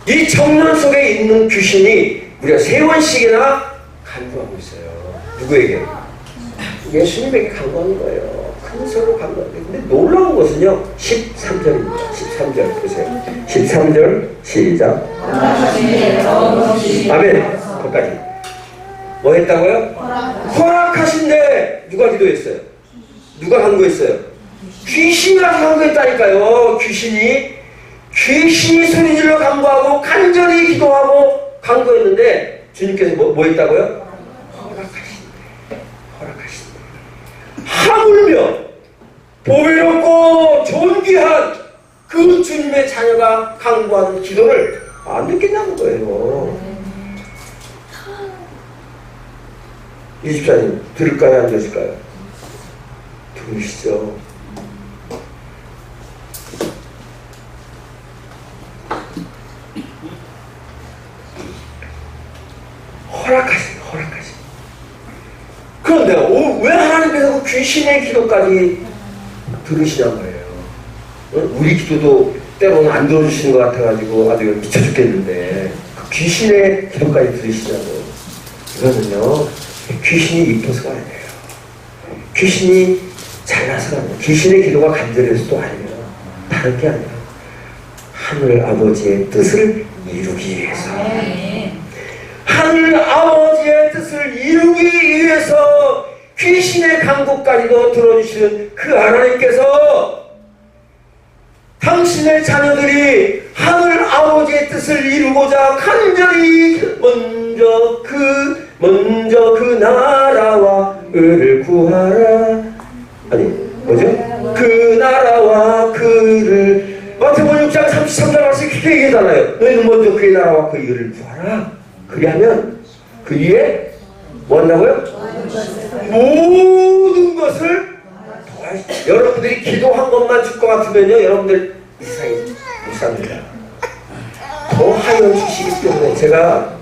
이 청년 속에 있는 귀신이 무려 3번씩이나 간구하고 있어요. 누구에게? 예수님에게 간구하는 거예요. 큰 소리로 간구하는 거예요. 근데 놀라운 것은요, 13절입니다. 13절 보세요. 13절 시작. 아멘. 거기까지. 뭐 했다고요? 허락하신데 누가 기도했어요? 누가 간구했어요? 귀신이가 간구했다니까요. 귀신이 소리질러 간구하고 간절히 기도하고 간구했는데 주님께서 뭐 했다고요? 허락하신대. 하물며 보배롭고 존귀한 그 주님의 자녀가 간구하는 기도를 안 듣겠냐는 거예요. 24님 들을까요? 안 들으실까요? 들으시죠. 허락하신. 그런데 왜 하나님께서 그 귀신의 기도까지 들으시냔 말이에요. 우리 기도도 때로는 안 들어주시는 것 같아가지고 아주 미쳐 죽겠는데 그 귀신의 기도까지 들으시냐고. 이거는요, 귀신이 이뻐서가 아니에요. 귀신이 잘나서가 아니에요. 귀신의 기도가 간절해서도 아니에요. 다른 게 아니라 하늘 아버지의 뜻을 이루기 위해서. 하늘 하늘 아버지의 뜻을 이루기 위해서 귀신의 강도까지도 들어주시는 그 하나님께서 당신의 자녀들이 하늘 아버지의 뜻을 이루고자 간절히 먼저 그 나라와 을을 구하라. 아니 뭐죠? 그 나라와 그를 마태복음 6장 33절 말씀 이렇게 얘기하잖아요. 너희는 먼저 그의 나라와 그 일을 구하라. 그리하면 그 위에 뭐 한다고요? 모든 것을 더하시다. 여러분들이 기도한 것만 줄 것 같으면요, 여러분들 이 세상에 못 삽니다. 더하여 주시기 때문에 제가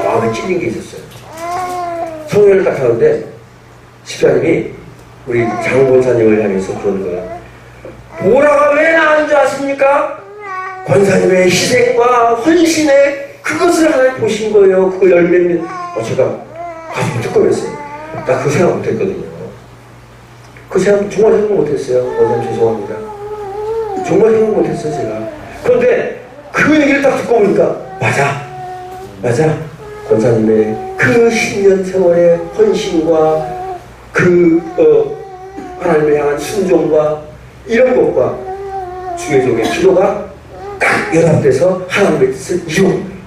마음에 찔린 게 있었어요. 성회를 딱 하는데 집사님이 우리 장본사님을 향해서 그러는 거야. 보라가 왜 나은 줄 아십니까? 권사님의 희생과 헌신에 그것을 하나님 보신 거예요. 그걸 열매는 제가 가슴이 뜨거웠어요. 나 그 생각 못했거든요. 그 생각 정말 생각 못했어요. 원장님 죄송합니다. 정말 생각 못했어요 제가. 그런데 그 얘기를 딱 듣고 보니까 맞아. 권사님의 그 10년 세월의 헌신과 하나님을 향한 순종과 이런 것과 주의종의 기도가 딱 연합돼서 하나님의 뜻을 이루는 거예요.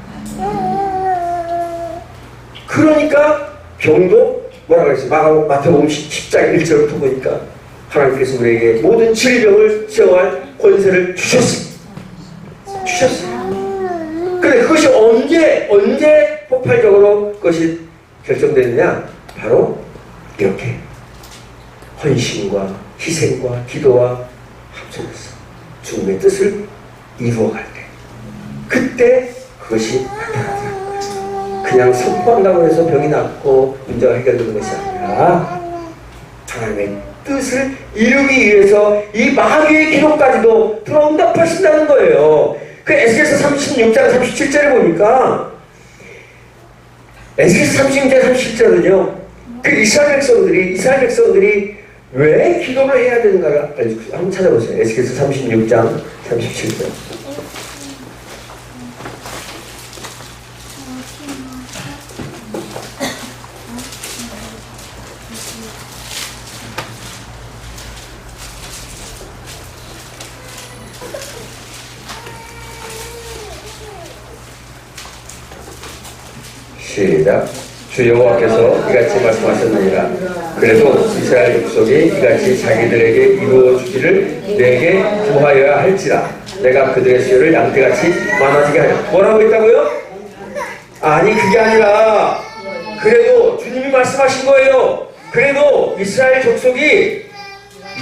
그러니까 병도 뭐라 그랬어요? 마태복음 10장 1절부터 보니까 하나님께서 우리에게 모든 질병을 제어할 권세를 주셨어요. 근데 그것이 언제 폭발적으로 그것이 결정되느냐? 바로 이렇게 헌신과 희생과 기도와 합쳐져서 주님의 뜻을 이루어갈 때 그때 그것이 나타나더라는 거예요. 그냥 선포한다고 해서 병이 낫고 문제가 해결되는 것이 아니라 하나님의 뜻을 이루기 위해서 이 마귀의 기도까지도 들어응답하신다는 거예요. 그 에스겔서 36장 37절에 보니까 에스겔서 36장 37절은요 그 이스라엘 백성들이 왜 기도를 해야 되는가를 알려주세요. 한번 찾아보세요. 에스겔서 36장 37절. 시작. 주 여호와께서 이같이 말씀하셨느니라. 그래도 이스라엘 족속이 이같이 자기들에게 이루어 주기를 내게 구하여야 할지라. 내가 그들의 수요를 양떼같이 많아지게 하려. 뭐라고 했다고요? 아니 그게 아니라 그래도 주님이 말씀하신 거예요. 그래도 이스라엘 족속이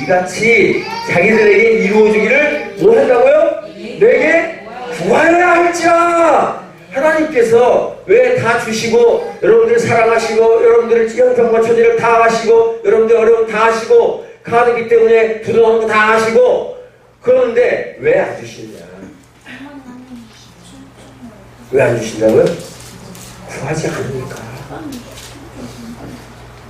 이같이 자기들에게 이루어 주기를 뭐 한다고요? 내게 구하여야 할지라. 하나님께서 왜 다 주시고 여러분들을 사랑하시고 여러분들을 형편과 처지를 다 하시고 여러분들 어려움 다 하시고 가득이기 때문에 부동한 거 다 하시고 그러는데 왜 안 주시냐? 왜 안 주신다고요? 구하지 않으니까.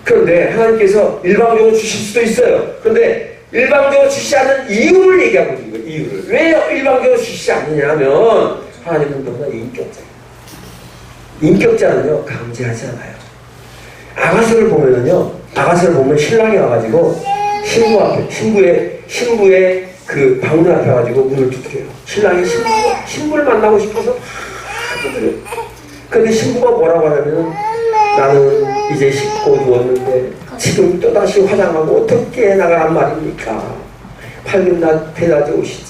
그런데 하나님께서 일방적으로 주실 수도 있어요. 그런데 일방적으로 주시지 않는 이유를 얘기하고 있는 거예요. 이유를. 왜 일방적으로 주시지 않느냐 하면 하나님은 너무나 인격자예요. 인격자는요 강제하지 않아요. 아가서를 보면 신랑이 와가지고 신부의 그 방문 앞에 가지고 문을 두드려요. 신랑이 신부를 만나고 싶어서 막 두드려요. 근데 신부가 뭐라고 하냐면 나는 이제 씻고 누웠는데 지금 또다시 화장하고 어떻게 나가란 말입니까? 밝은 날 대낮에 오시지.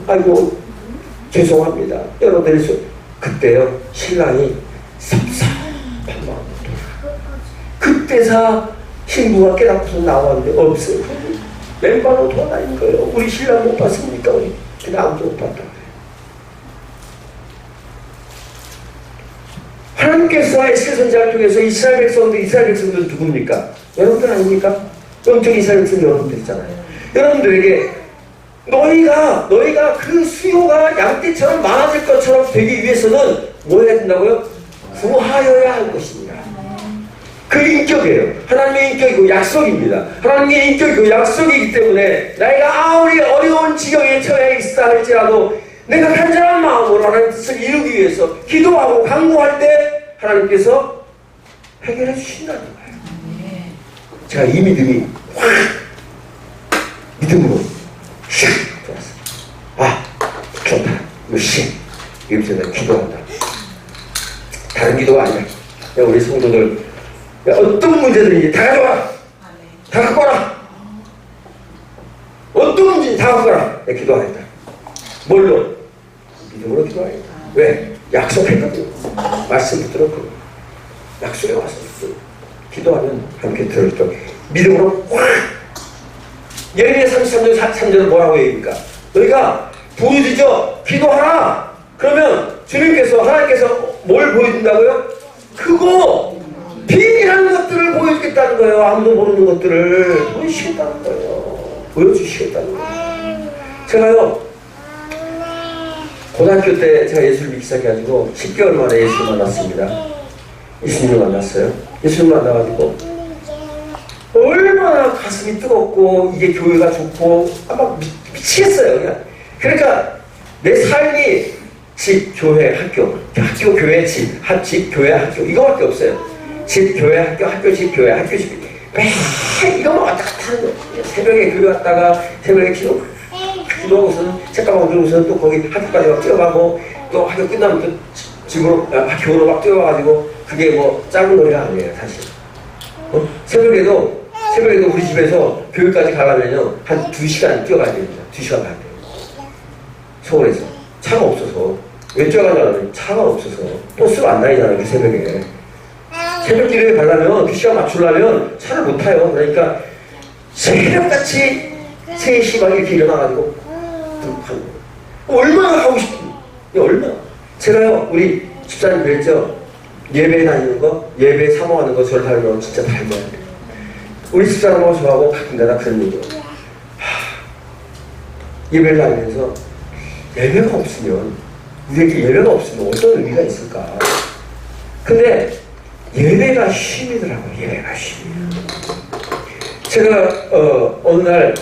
아이고 죄송합니다. 여러분들이 그때요 신랑이 섭섭한 마음으로 그때사 신부가 깨닫고서 나왔는데 없어요. 맨발로 돌아다닌 거예요. 우리 신랑 못 봤습니까? 근데 아무도 못 봤다. 하나님께서 에스겔 선지자를 통해서 이스라엘 백성들 누굽니까? 여러분들 아닙니까? 영적 이스라엘 백성 여러분들이잖아요. 여러분들에게 너희가 그 수요가 양떼처럼 많아질 것처럼 되기 위해서는 뭐 해야 된다고요? 구하여야 할 것입니다. 그 인격이에요. 하나님의 인격이고 약속입니다. 하나님의 인격이고 약속이기 때문에 내가 아무리 어려운 지경에 처해 있다 할지라도 내가 간절한 마음으로 하나님의 뜻을 이루기 위해서 기도하고 간구할 때 하나님께서 해결해 주신다는 거예요. 제가 이 믿음이 확 믿음으로 슉 들어왔어요. 아, 좋다. 이거 여기서 내가 기도한다. 다른 기도가 아니야. 야, 우리 성도들, 야, 어떤 문제든지 다 가져와. 다 갖고 와라. 어떤 문제든지 다 갖고 와라. 내가 기도하겠다. 뭘로? 믿음으로 기도하겠다. 왜? 약속했거든. 말씀 붙들었거든. 약속에 와서 기도하면 함께 들을 때 믿음으로 확. 예레미야 33장 3절은 뭐라고 얘기합니까? 너희가 부르짖어 기도하라. 그러면 주님께서, 하나님께서 뭘 보여준다고요? 크고 비밀한 것들을 보여주겠다는 거예요. 아무도 모르는 것들을 보여주시겠다는 거예요. 보여주시겠다는 거예요. 제가요, 고등학교 때 제가 예수를 믿기 시작해가지고 10개월 만에 예수를 만났습니다. 예수님을 만났어요. 예수님을 만나가지고 얼마나 가슴이 뜨겁고 이게 교회가 좋고 막 미치겠어요. 그냥. 그러니까 내 삶이 집, 교회, 학교, 학교, 교회, 집, 교회, 학교 이거밖에 없어요. 집, 교회, 학교, 집, 교회, 학교, 집 매일 이거만 왔다 갔다 하는 거예요. 새벽에 교회 왔다가 새벽에 기도하고서는 책가방 들고서는 또 거기 학교까지 막 뛰어가고 또 학교 끝나면 또 집으로, 교회로 막 뛰어가가지고 그게 뭐 작은 거리가 아니에요 사실. 새벽에도 우리 집에서 교회까지 가려면요 한 2시간 뛰어가야 됩니다. 2시간 가야 돼요. 서울에서 차가 없어서. 왜 뛰어가냐면 차가 없어서 버스가 안 다니잖아요. 그 새벽에 새벽길에 가려면 2시간 맞추려면 차를 못 타요. 그러니까 새벽같이 3시 막 이렇게 일어나가지고 얼마나 가고 싶은 얼마나. 제가요 우리 집사님 그랬죠. 예배 다니는 거, 예배 사모하는 거 저를 닮으면 진짜 닮아야 돼요. 우리 집사람하고 저하고 가끔가다 그런 얘기예요. 예배를 다니면서 예배가 없으면, 우리에게 예배가 없으면 어떤 의미가 있을까? 근데 예배가 쉼이더라고요. 예배가 쉼이에요. 제가 어느 날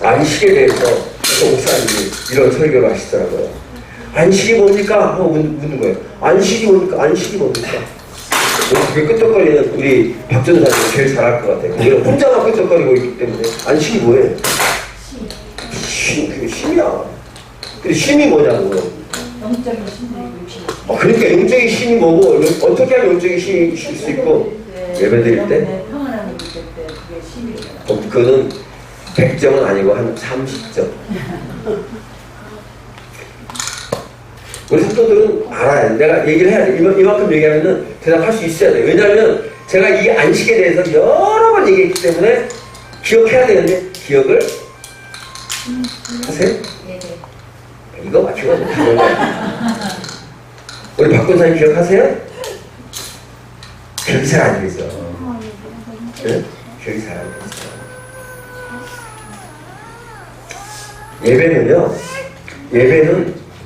안식에 대해서 목사님이 이런 설교를 하시더라고요. 안식이 뭡니까? 하고 묻는 거예요. 안식이 뭡니까? 안식이 뭡니까? 그게 끄떡거리는 우리 박 전사님이 제일 잘할 것 같아요. 우리는 혼자만 끄떡거리고 있기 때문에 안식이 뭐예요? 그게 쉼이야. 근데 쉼이 뭐냐고. 영적인 쉼이고 육신. 그러니까 영적인 쉼이 뭐고 어떻게 하면 영적인 쉼이 쉴 수 있고 예배 드릴 때? 평안함이 있을 때 그게 쉼이잖아. 그거는 100점은 아니고 한 30점. 우리 성도들은 알아요. 내가 얘기를 해야 돼. 이만큼 얘기하면 대답할 수 있어야 돼. 왜냐하면 제가 이 안식에 대해서 여러 번 얘기했기 때문에 기억해야 되는데 기억을 하세요? 네. 이거 맞추고 못하는 거야. 우리 박 권사님 기억하세요? 기억이 잘 안 되죠. 네? 기억이 잘 안 되죠.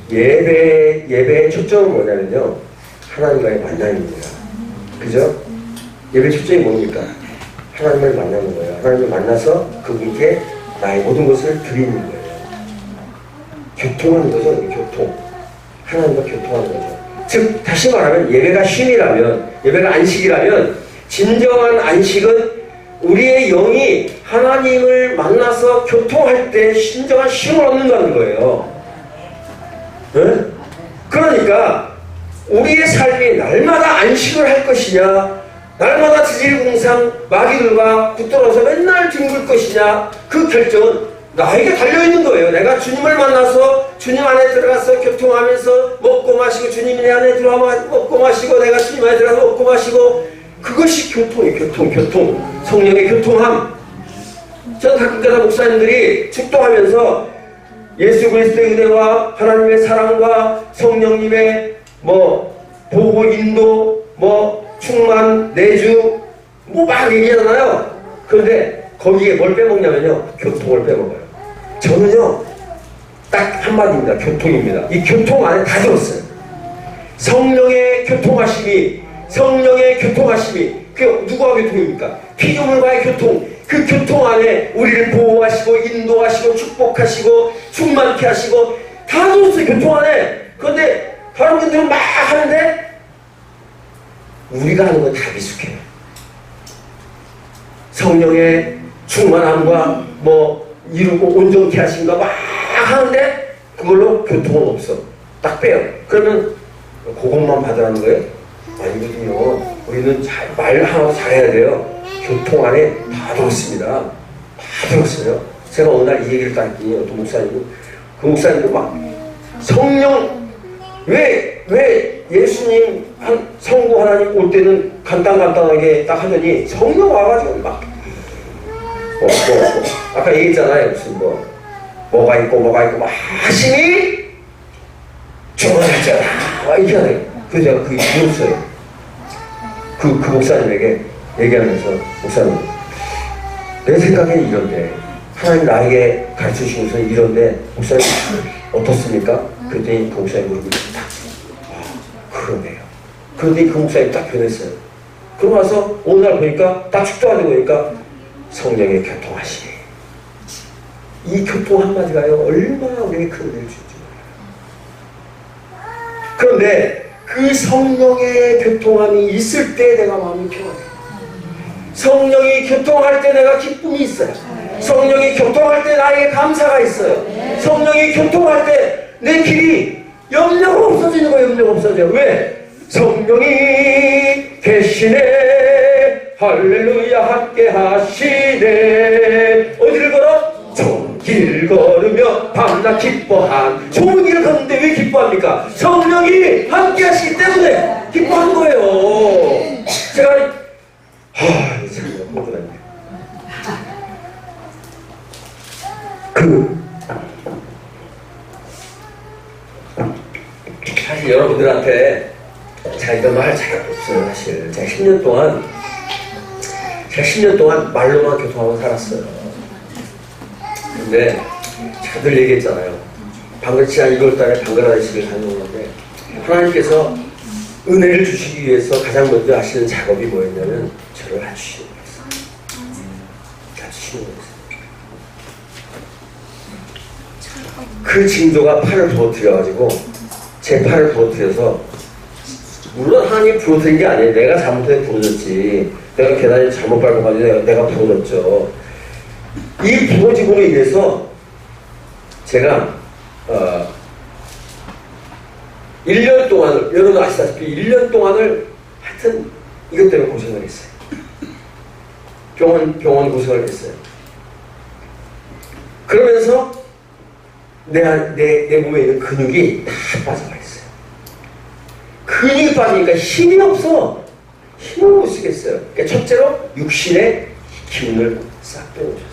예배의 초점은 뭐냐면요. 하나님과의 만남입니다. 그죠? 예배 초점이 뭡니까? 하나님을 만나는 거예요. 하나님을 만나서 그분께 나의 모든 것을 드리는 거예요. 교통하는 거죠. 교통. 하나님과 교통하는 거죠. 즉 다시 말하면 예배가 쉼이라면, 예배가 안식이라면 진정한 안식은 우리의 영이 하나님을 만나서 교통할 때 진정한 쉼을 얻는다는 거예요. 네? 그러니까 우리의 삶이 날마다 안식을 할 것이냐, 날마다 지질공상 마귀들과 붙들어서 맨날 뒹굴 것이냐, 그 결정은 나에게 달려있는 거예요. 내가 주님을 만나서 주님 안에 들어가서 교통하면서 먹고 마시고, 주님이 내 안에 들어가면 먹고 마시고, 내가 주님 안에 들어가서 먹고 마시고, 그것이 교통이에요. 교통. 성령의 교통함. 저는 가끔가다 목사님들이 축도하면서 예수 그리스도의 은혜와 하나님의 사랑과 성령님의 보고 인도, 충만, 내주 막 얘기하잖아요. 그런데 거기에 뭘 빼먹냐면요, 교통을 빼먹어요. 저는요 딱 한마디입니다. 교통입니다. 이 교통 안에 다 들었어요. 성령의 교통하심이, 그 누구와 교통입니까? 피조물과의 교통. 그 교통 안에 우리를 보호하시고 인도하시고 축복하시고 충만케 하시고 다 들었어요. 교통 안에. 그런데 다른 분들은 막 하는데 우리가 하는 건 다 미숙해요. 성령의 충만함과 뭐 이루고 온전케 하신가 막 하는데 그걸로 교통은 없어. 딱 빼요. 그러면 그것만 받으라는 거예요? 아니거든요. 우리는 말 하나 잘해야 돼요. 교통 안에 다 들었습니다. 다 들었어요. 제가 어느 날 이 얘기를 딱 했더니 어떤 목사님이 그 목사님도 막 성령 왜 예수님 한 성부 하나님 올 때는 간단하게 딱 하더니 성령 와가지고 막 아까 얘기했잖아요. 무슨 뭐가 있고 막 하시니 주문하잖아 이렇게 하네요. 그래서 제가 그게 이었어요. 그 목사님에게 얘기하면서 목사님 내 생각에는 이런데 하나님 나에게 가르쳐 주시면서 이런데 목사님 어떻습니까? 그랬더니 그 목사님 모르고 딱 그러네요. 그런데 그 목사님 딱 변했어요. 그러고 나서 어느 날 보니까 딱 축도하는 거니까 성령의 교통하시니 이 교통 한마디가요 얼마나 우리에게 큰 은혜를 줄지 몰라요. 그런데 그 성령의 교통함이 있을 때 내가 마음이 평안해요. 성령이 교통할 때 내가 기쁨이 있어요. 성령이 교통할 때 나에게 감사가 있어요. 성령이 교통할 때 내 길이 염려가 없어지는 거예요. 염려가 없어져요. 왜? 성령이 계시네 할렐루야 함께 하시네. 어디를 걸어? 좋은 길 걸으며 밤낮 기뻐한. 좋은 길을 걷는데 왜 기뻐합니까? 성령이 함께 하시기 때문에 기뻐한 거예요. 제가 참 흥분했네. 사실 여러분들한테 제가 이런 말 할 자격이 없어요. 사실 제가 10년 동안 말로만 교통하고 살았어요. 근데 제가 늘 얘기했잖아요. 방금 지난 2월달에 방글라데시를 다녀오는데 하나님께서 은혜를 주시기 위해서 가장 먼저 하시는 작업이 뭐였냐면 저를 갖추시는 거였어요. 갖추시는 거였어요. 그 징조가 팔을 부러뜨려가지고 제 팔을 부러뜨려서, 물론 하나님이 부러뜨린 게 아니에요. 내가 잘못해서 부러졌지. 내가 계단에 잘못 밟아가지고 내가 부러졌죠. 이 부러짐으로 인해서 제가 1년 동안을, 여러분 아시다시피 1년 동안을 하여튼 이것 때문에 고생을 했어요. 병원 고생을 했어요. 그러면서 내 몸에 있는 근육이 다 빠져가 있어요. 근육이 빠지니까 힘이 없어. 힘을 못 쓰겠어요. 그러니까 첫째로 육신의 기운을 싹 빼놓으셨어요.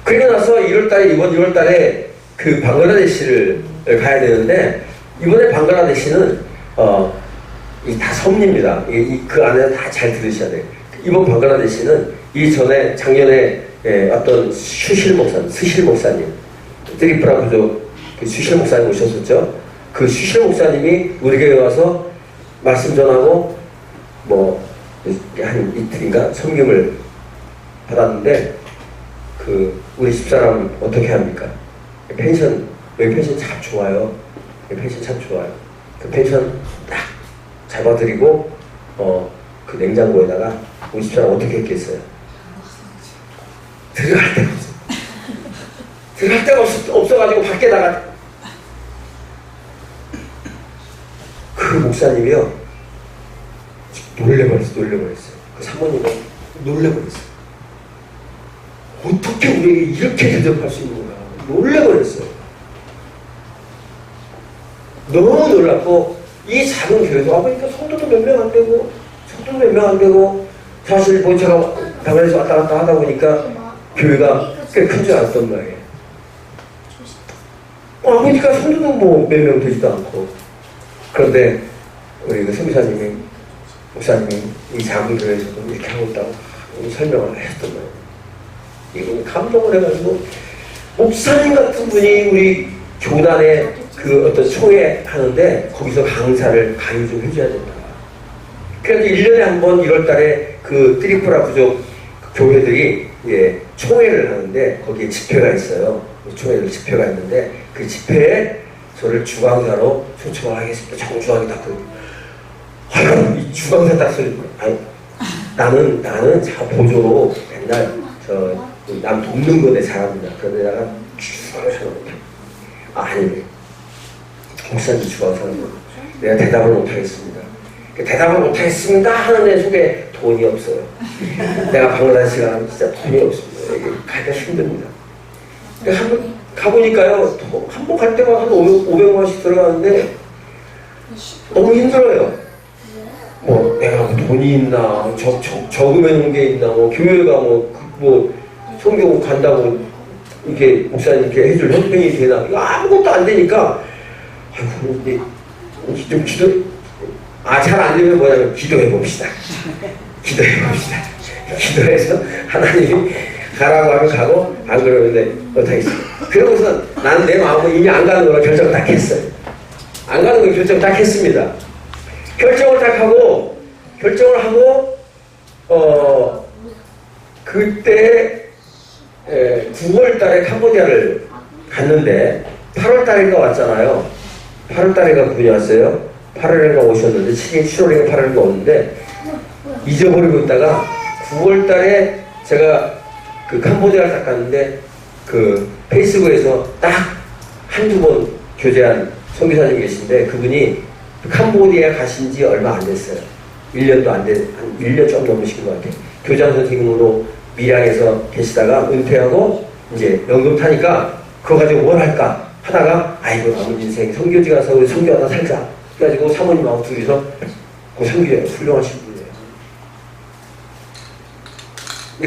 그리고 나서 이번 1월달에 그 방글라데시를 가야 되는데, 이번에 방글라데시는 이 다 섭리입니다. 그 안에 다 잘 들으셔야 돼요. 이번 방글라데시는 이전에 작년에 어떤 스실 목사님, 트리프라 부족 그 수실 목사님 오셨었죠. 그 수실 목사님이 우리 교회 와서 말씀 전하고 한 이틀인가 섬김을 받았는데, 그 우리 집사람 어떻게 합니까? 펜션, 여기 펜션 참 좋아요. 펜션 참 좋아요. 그 펜션 딱 잡아드리고 그 냉장고에다가 우리 집사람 어떻게 했겠어요? 들어갈 데가 없어. 들어갈 데가 없어가지고 밖에 나가. 그 목사님이요 놀래버렸어요. 그 사모님이 놀래버렸어요. 어떻게 우리에게 이렇게 대접할 수 있는 거야. 놀래버렸어요. 너무 놀랐고, 이 작은 교회도 와보니까 성도도 몇 명 안 되고, 사실 제가 방에서 왔다 갔다 하다 보니까 교회가 꽤 큰 줄 알았단 말이에요. 와보니까 성도도 몇 명 되지도 않고. 그런데 우리 그 목사님이 이 작은 교회에서도 이렇게 하고 있다고 설명을 하셨단 말이에요. 이거 감동을 해가지고, 목사님 같은 분이 우리 교단에 그 어떤 총회 하는데 거기서 강의 좀 해줘야 된다. 그래서 1년에 한 번 1월달에 그 트리프라 부족 교회들이 총회를 하는데 거기에 집회가 있어요. 집회가 있는데 그 집회에 저를 주강사로 초청을 하겠습니다. 정중하게 딱 아유, 이 주방사 딱 소리. 아니, 나는 자 보조로 맨날 남 돕는 거 내 잘합니다. 그런데 내가 주방사는 아니, 목사님 주방사는 내가 대답을 못하겠습니다. 대답을 못하겠습니다 하는 애 속에 돈이 없어요. 내가 방글라데시 가면 진짜 돈이 없습니다. 이게 가기가 힘듭니다. 한번 가보니까요, 한 번 갈 때마다 한 500만 원씩 들어가는데 너무 힘들어요. 뭐 내가 뭐 돈이 있나, 저금해 놓은 게 있나, 뭐 교회가 뭐 성경 간다고 이렇게 목사님께 해줄 형편이 되나, 이거 아무것도 안 되니까 아이고 근데 좀 잘 안 되면 뭐냐면 기도해 봅시다. 기도해서 하나님이 가라고 하면 가고 안 그러면 못하겠습니다. 그러고서 나는 내 마음은 이미 안 가는 걸로 결정 딱 했어요. 안 가는 걸 결정 딱 했습니다. 결정을 하고 그때 9월 달에 캄보디아를 갔는데 8월 달인가 왔잖아요. 8월 달인가 그분이 왔어요. 8월인가 오셨는데 7월인가 8월인가 오는데 잊어버리고 있다가 9월 달에 제가 그 캄보디아를 딱 갔는데 그 페이스북에서 딱 한두 번 교제한 선교사님 계신데 그분이 캄보디아 가신 지 얼마 안 됐어요. 1년도 안 한 1년 좀 넘으신 것 같아요. 교장 선생님으로 밀양에서 계시다가 은퇴하고 이제 연금 타니까 그거 가지고 뭘 할까 하다가 아이고 남은 인생 선교지 가서 우리 선교하다 살자. 그래가지고 사모님하고 둘이서 그 선교에 훌륭하신 분이에요.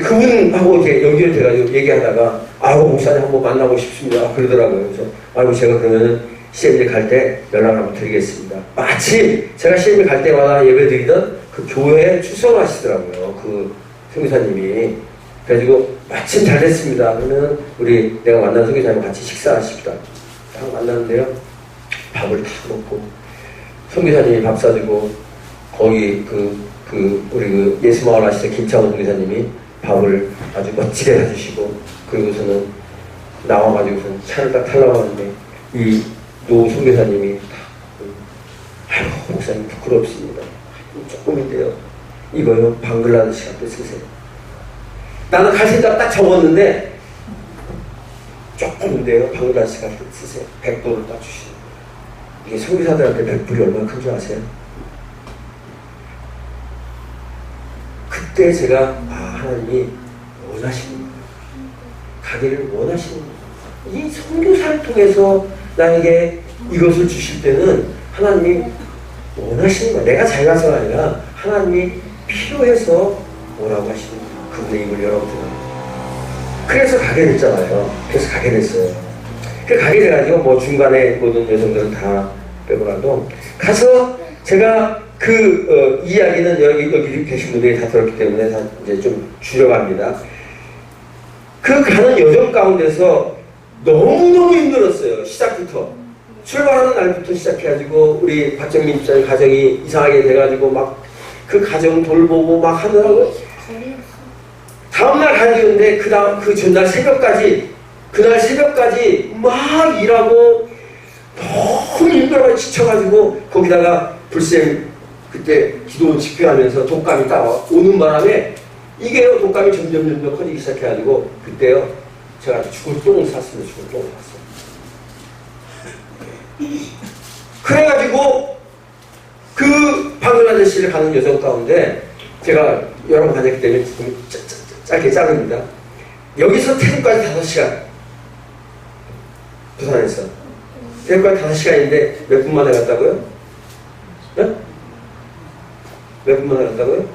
그분하고 이렇게 연결돼가지고 얘기하다가 아우 목사님 한번 만나고 싶습니다 그러더라고요. 그래서 아이고 제가 그러면은 CM에 갈 때 연락을 한번 드리겠습니다. 마침 제가 CM에 갈 때마다 예배드리던 그 교회에 출석을 하시더라고요. 그 선교사님이. 그래가지고 마침 잘 됐습니다. 그러면 우리 내가 만난 선교사님 같이 식사하십시다. 딱 만났는데요. 밥을 다 먹고 선교사님이 밥 사주고 거기 우리 예수마을 아시죠? 김창원 선교사님이 밥을 아주 멋지게 해주시고 그리고서는 나와가지고서 차를 딱 타려고 하는데 이 노 선교사님이 아이고 목사님 부끄럽습니다. 조금인데요. 이거요 방글라데시 카드 쓰세요. 나는 갈 생각 딱 적었는데 조금인데요. 방글라데시 카드 쓰세요. 100도를 딱 주시는 이게 선교사들한테 100불이 얼마나 큰 줄 아세요? 그때 제가 하나님이 원하시는 거예요. 가기를 원하시는 거예요. 이 선교사를 통해서 나에게 이것을 주실 때는 하나님이 원하시는 거예요. 내가 잘 가서가 아니라 하나님이 필요해서 오라고 하시는 거예요. 그분의 입을 열어보세요. 그래서 가게 됐잖아요. 그래서 가게 됐어요. 그 가게 돼가지고 뭐 중간에 모든 여성들은 다 빼고라도 가서 제가 이야기는 여기 계신 분들이 다 들었기 때문에 다 이제 좀 줄여갑니다. 그 가는 여정 가운데서 너무너무 힘들었어요. 시작부터. 출발하는 날부터 시작해가지고 우리 박정민 집사님 가정이 이상하게 돼가지고 막 그 가정 돌보고 막 하느라고 다음날 가는데 그 전날 새벽까지 그날 새벽까지 막 일하고 너무 힘들어서 지쳐가지고 거기다가 불쌤 그때 기도 집회하면서 독감이 딱 오는 바람에 이게요 독감이 점점 커지기 시작해가지고 그때요 제가 죽을 똥을 샀습니다. 죽을 똥을 샀어요. 그래가지고 그 방글라데시를 가는 여정 가운데 제가 여러 번 다녔기 때문에 짧게 자릅니다. 여기서 태국까지 5시간 부산에서 태국까지 5시간인데 몇 분 만에 갔다고요? 네? 몇 분 만에 갔다고요?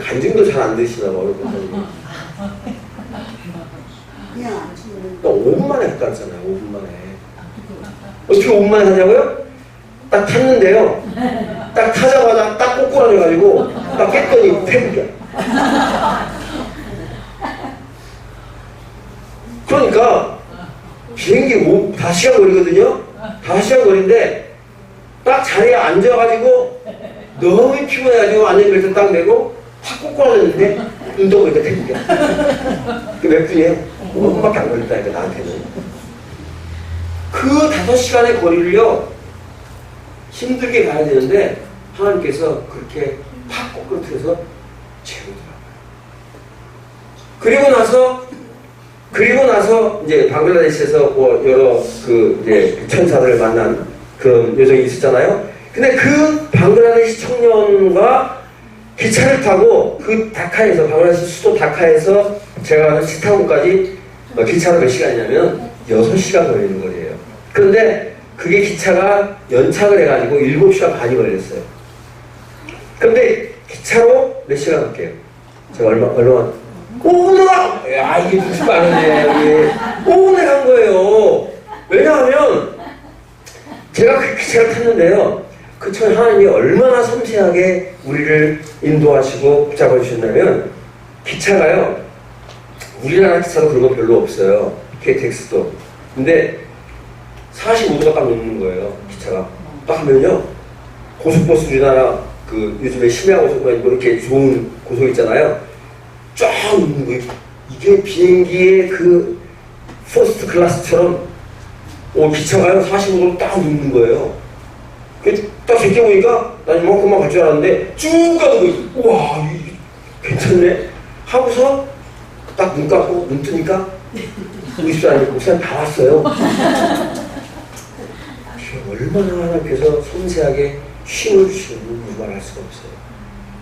간증도 잘 안 드시나 봐요. 나 5분 만에 갔다 왔잖아요. 5분 만에. 어떻게 5분 만에 갔냐고요? 딱 탔는데요. 딱 타자마자 딱 꼬꾸라져가지고 딱 깼더니 태국이야. 그러니까 비행기 5시간 거리거든요. 5시간 거리인데 딱 자리에 앉아가지고 너무 피곤해가지고 안전벨트 딱 메고 확 꼬꾸라졌는데 눈 떠 보니까 태국이야. 그 몇 분이에요? 5분밖에 안 걸렸다니까 나한테는. 그 5시간의 거리를요 힘들게 가야 되는데 하나님께서 그렇게 팍 꼬꾸러뜨려서 재우더라고요. 그리고 나서 이제 방글라데시에서 뭐 여러 그 이제 천사들을 만난 그런 여정이 있었잖아요. 근데 그 방글라데시 청년과 기차를 타고 그 다카에서, 방글라데시 수도 다카에서 제가 가는 치타곤까지 기차로 몇 시간이냐면 6시간 걸리는 거리예요. 그런데 그게 기차가 연착을 해가지고 7시간 반이 걸렸어요. 그런데 기차로 몇 시간 갈게요? 제가 얼마 5분에 야, 이게 무슨 말이네. 5분에 간 거예요. 왜냐하면 제가 그 기차를 탔는데요. 그 참 하나님이 얼마나 섬세하게 우리를 인도하시고 붙잡아 주셨냐면, 기차가요, 우리나라 기차도 그런 거 별로 없어요. KTX도. 근데 45도가 딱 넘는 거예요. 기차가. 딱 하면요, 고속버스, 우리나라 그 요즘에 심야 고속도 아니고 이렇게 좋은 고속 있잖아요. 쫙 넘는 거예요. 이게 비행기의 그 퍼스트 클래스처럼 기차가요 45도로 딱 넘는 거예요. 딱 제껴보니까 난 이만큼만 갈 줄 알았는데 쭉 가는 거예요. 우와, 괜찮네 하고서 딱 눈 감고 눈 뜨니까 우리 집사님 다 왔어요. 얼마나 하나님께서 섬세하게 쉼을 주시는지 말할 수가 없어요.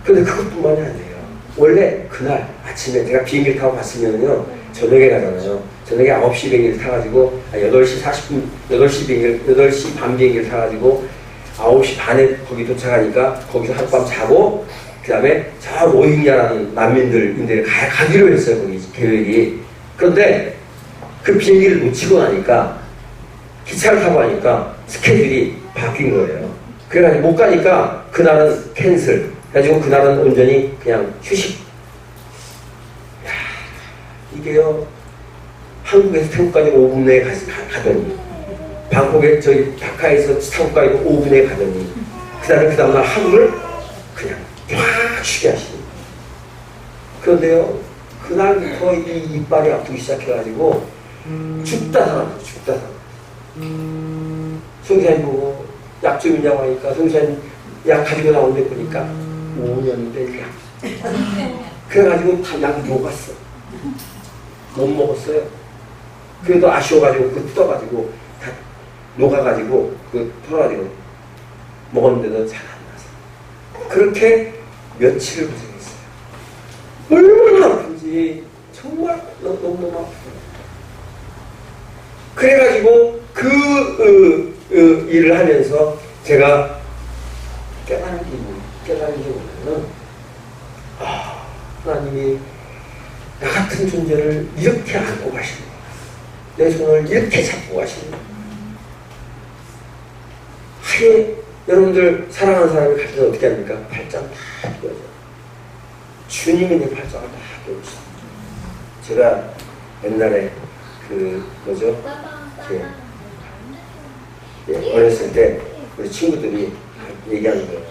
근데 그것뿐만이 아니에요. 원래 그날 아침에 제가 비행기를 타고 갔으면요, 저녁에 가잖아요. 저녁에 9시 비행기를 타가지고 8시 40분, 8시 반 비행기를 타가지고 9시 반에 거기 도착하니까 거기서 하룻밤 자고, 그 다음에 저 로힝야라는 난민들인데 가기로 했어요. 거기 계획이. 그런데 그 비행기를 놓치고 나니까 기차를 타고 하니까 스케줄이 바뀐 거예요. 그래가지고 못 가니까 그날은 캔슬. 그래가지고 그날은 온전히 그냥 휴식. 야, 이게요, 한국에서 태국까지 5분 내에 가더니, 방콕에 저희 다카에서 태국까지 5분 내에 가더니, 그 다음날 하루를 그냥 쫙 쉬게 하시니. 그런데요, 그날부터 이 이빨이 아프기 시작해가지고 죽다 살았어요. 죽다 살았어요. 성사님 보고 약 좀 있냐고 하니까 성사님 약 가지고 나오는데 보니까 5년인데 약. 그래가지고 다 약 녹았어. 못 먹었어요. 그래도 아쉬워가지고 그 뜯어가지고 다 녹아가지고 그 털어가지고 먹었는데도 잘 안 나서 그렇게 며칠을 고생했어요. 얼마나 아픈지 정말 너무너무 아프더라고요. 그래가지고 일을 하면서 제가 깨달은 게 뭐냐면, 하나님이 나 같은 존재를 이렇게 안고 가시는 거야. 내 손을 이렇게 잡고 가시는 거야. 여러분들 사랑하는 사람이 갈 때 어떻게 합니까? 팔짱 다 끼워줘. 주님이 내 팔짱을 다 끼워주세요. 제가 옛날에 어렸을 때 우리 친구들이 얘기하는 거예요.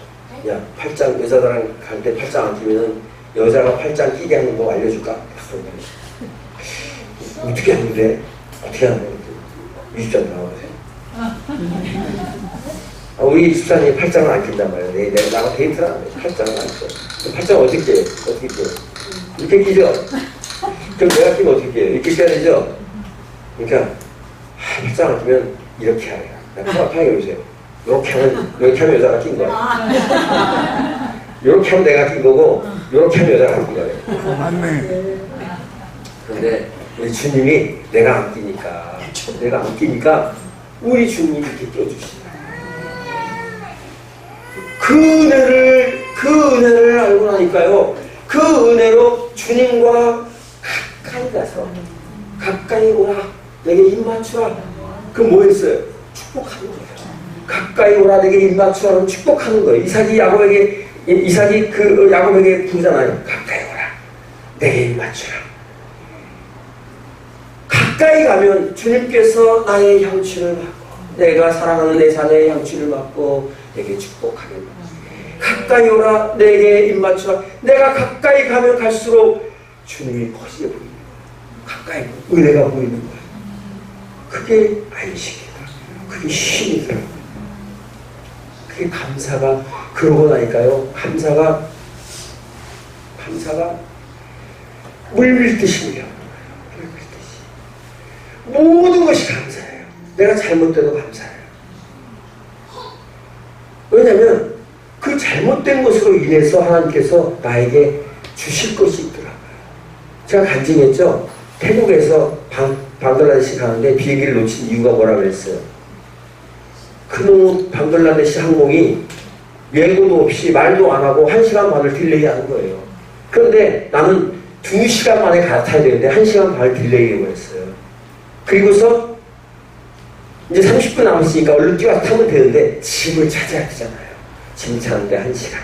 야, 팔짱, 여자랑 갈 때 팔짱 안 끼면은 여자가 팔짱 끼게 하는 거 알려줄까? 어떻게 하는데? 어떻게 하는 거야? 유집장 나와보세요. 우리 집사님이 팔짱을 안 낀단 말이에요. 내가 나가 데이트를 안 해. 팔짱을 안 껴. 팔짱 어떻게 끼요? 어떻게 끼요? 이렇게 끼죠? 그럼 내가 끼면 어떻게 끼요? 이렇게 끼야 되죠? 그러니까 팔짱 안 끼면 이렇게 해요. 편하게 보세요. 이렇게 하면 여자가 낀 거야. 이렇게 하면 내가 낀 거고, 이렇게 하면 여자가 낀 거예요. 맞네. 그런데 우리 주님이 내가 안 끼니까 우리 주님이 이렇게 껴주시다. 그 은혜를 알고 나니까요, 그 은혜로 주님과 가까이 가서, 가까이 오라, 내게 입 맞추라. 그럼 뭐 했어요? 축복하는 거예요. 가까이 오라, 내게 입 맞추라는 축복하는 거예요. 이삭이 야곱에게 부르잖아요. 가까이 오라, 내게 입 맞추라. 가까이 가면 주님께서 나의 향취를 맡고, 내가 사랑하는 내 자녀의 향취를 맡고 내게 축복하게 됩니다. 가까이 오라, 내게 입 맞추라. 내가 가까이 가면 갈수록 주님이 커지게 보이는 거예요. 가까이 은혜가 보이는 거예요. 그게 안식이다. 그게 쉼이더라고요. 그게 감사가 그러고 나니까요. 감사가 물밀듯이 물려. 물밀듯이. 모든 것이 감사해요. 내가 잘못돼도 감사해요. 왜냐하면 그 잘못된 것으로 인해서 하나님께서 나에게 주실 것이 있더라고요. 제가 간증했죠. 태국에서 방글라데시 가는데 비행기를 놓친 이유가 뭐라고 그랬어요. 그놈 방글라데시 항공이 예고도 없이 말도 안 하고 1시간 반을 딜레이 하는 거예요. 그런데 나는 2시간 만에 갈아타야 되는데 1시간 반을 딜레이 해버렸어요. 그리고서 이제 30분 남았으니까 얼른 뛰어서 타면 되는데 짐을 찾아야 되잖아요. 짐 찾는데 1시간.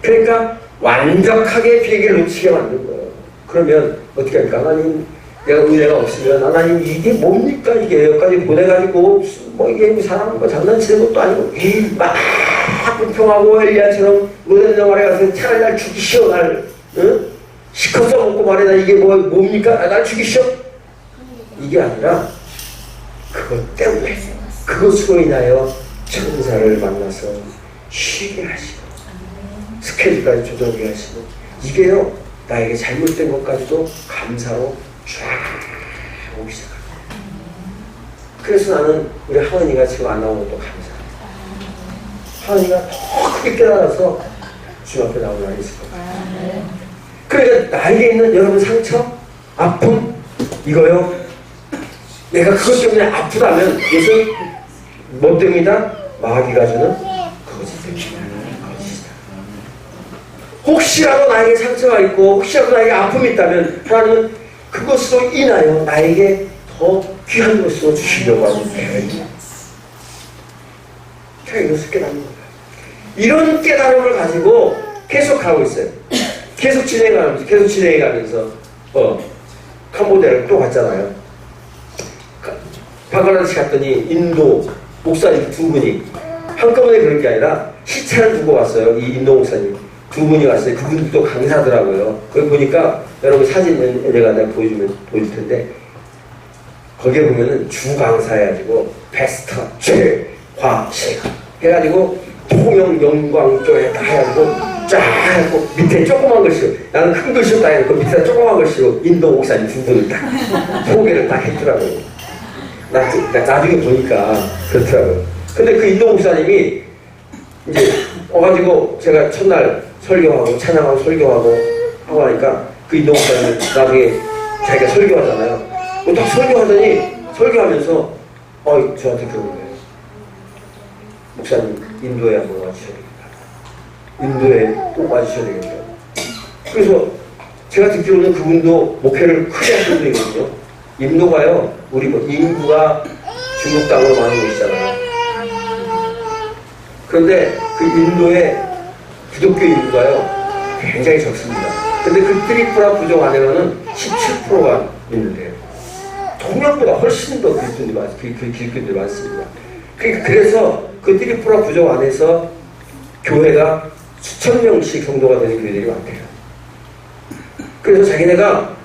그러니까 완벽하게 비행기를 놓치게 만든 거예요. 그러면 어떻게 할까? 하나님, 내가 은혜가 없으면 하나님 이게 뭡니까? 이게 여기까지 보내가지고 뭐 이게 사람 뭐 장난치는 것도 아니고 막 불평하고 엘리야처럼 모든 영화에 가서 차라리 날 죽이시오. 날 시커서 먹고 말해. 나 이게 뭡니까? 날 죽이시오. 이게 아니라 그것 때문에 그것으로 인하여 천사를 만나서 쉬게 하시고 스케줄까지 조정하게 하시고 이게요 나에게 잘못된 것까지도 감사로 쫙 오기 시작합니다. 그래서 나는 우리 하은이가 지금 안 나오는 것도 감사합니다. 하은이가 더 크게 깨달아서 주님 앞에 나올 날이 있을 겁니다. 그러니까 나에게 있는 여러분 상처, 아픔 이거요 내가 그것 때문에 아프다면 이것은 뭐 때문이다? 마귀가 주는 거짓 때문이다. 거짓이다. 혹시라도 나에게 상처가 있고 혹시라도 나에게 아픔이 있다면 하나님은 그것으로 인하여 나에게 더 귀한 것으로 주시려고 하는 계획이야. 제가 이것을 깨닫는 거예요. 이런 깨달음을 가지고 계속 가고 있어요. 계속 진행해가면서 캄보디아를 또 갔잖아요. 방글라데시 갔더니 인도 목사님 2분이 한꺼번에 그런 게 아니라 시차를 두고 왔어요. 이 인도 목사님 2분이 왔어요. 그분도 강사더라고요. 거기 보니까 여러분 사진 내가 보여줄 텐데 거기에 보면은 주 강사 해가지고 베스터 최화식 해가지고 통영 영광 쪽에 다 해가지고 쫙 해갖고 밑에 조그만 글씨로 나는 큰 글씨로 다 해놓고 밑에 조그만 글씨로 인도 목사님 2분을 딱 소개를 딱 했더라고요. 나중에 보니까 그렇더라고요. 근데 그 인도 목사님이 이제 와가지고 제가 첫날 설교하고 찬양하고 설교하고 하고 하니까 그 인도 목사님은 나중에 자기가 설교하잖아요. 딱 설교하더니 설교하면서 저한테 그러는 거예요. 목사님 인도에 한번 와주셔야 되겠다. 인도에 꼭 와주셔야 되겠다. 그래서 제가 듣기로는 그분도 목회를 크게 하신 분이거든요. 인도가요, 우리 뭐 인구가 중국 땅으로 많은 곳이잖아요. 그런데 그 인도의 기독교 인구가요, 굉장히 적습니다. 근데 그 트리푸라 부족 안에는 17%가 있는데요. 통영보다 훨씬 더 기독교인들이 많습니다. 그래서 그 트리푸라 부족 안에서 교회가 수천 명씩 성도가 되는 교회들이 많대요. 그래서 자기네가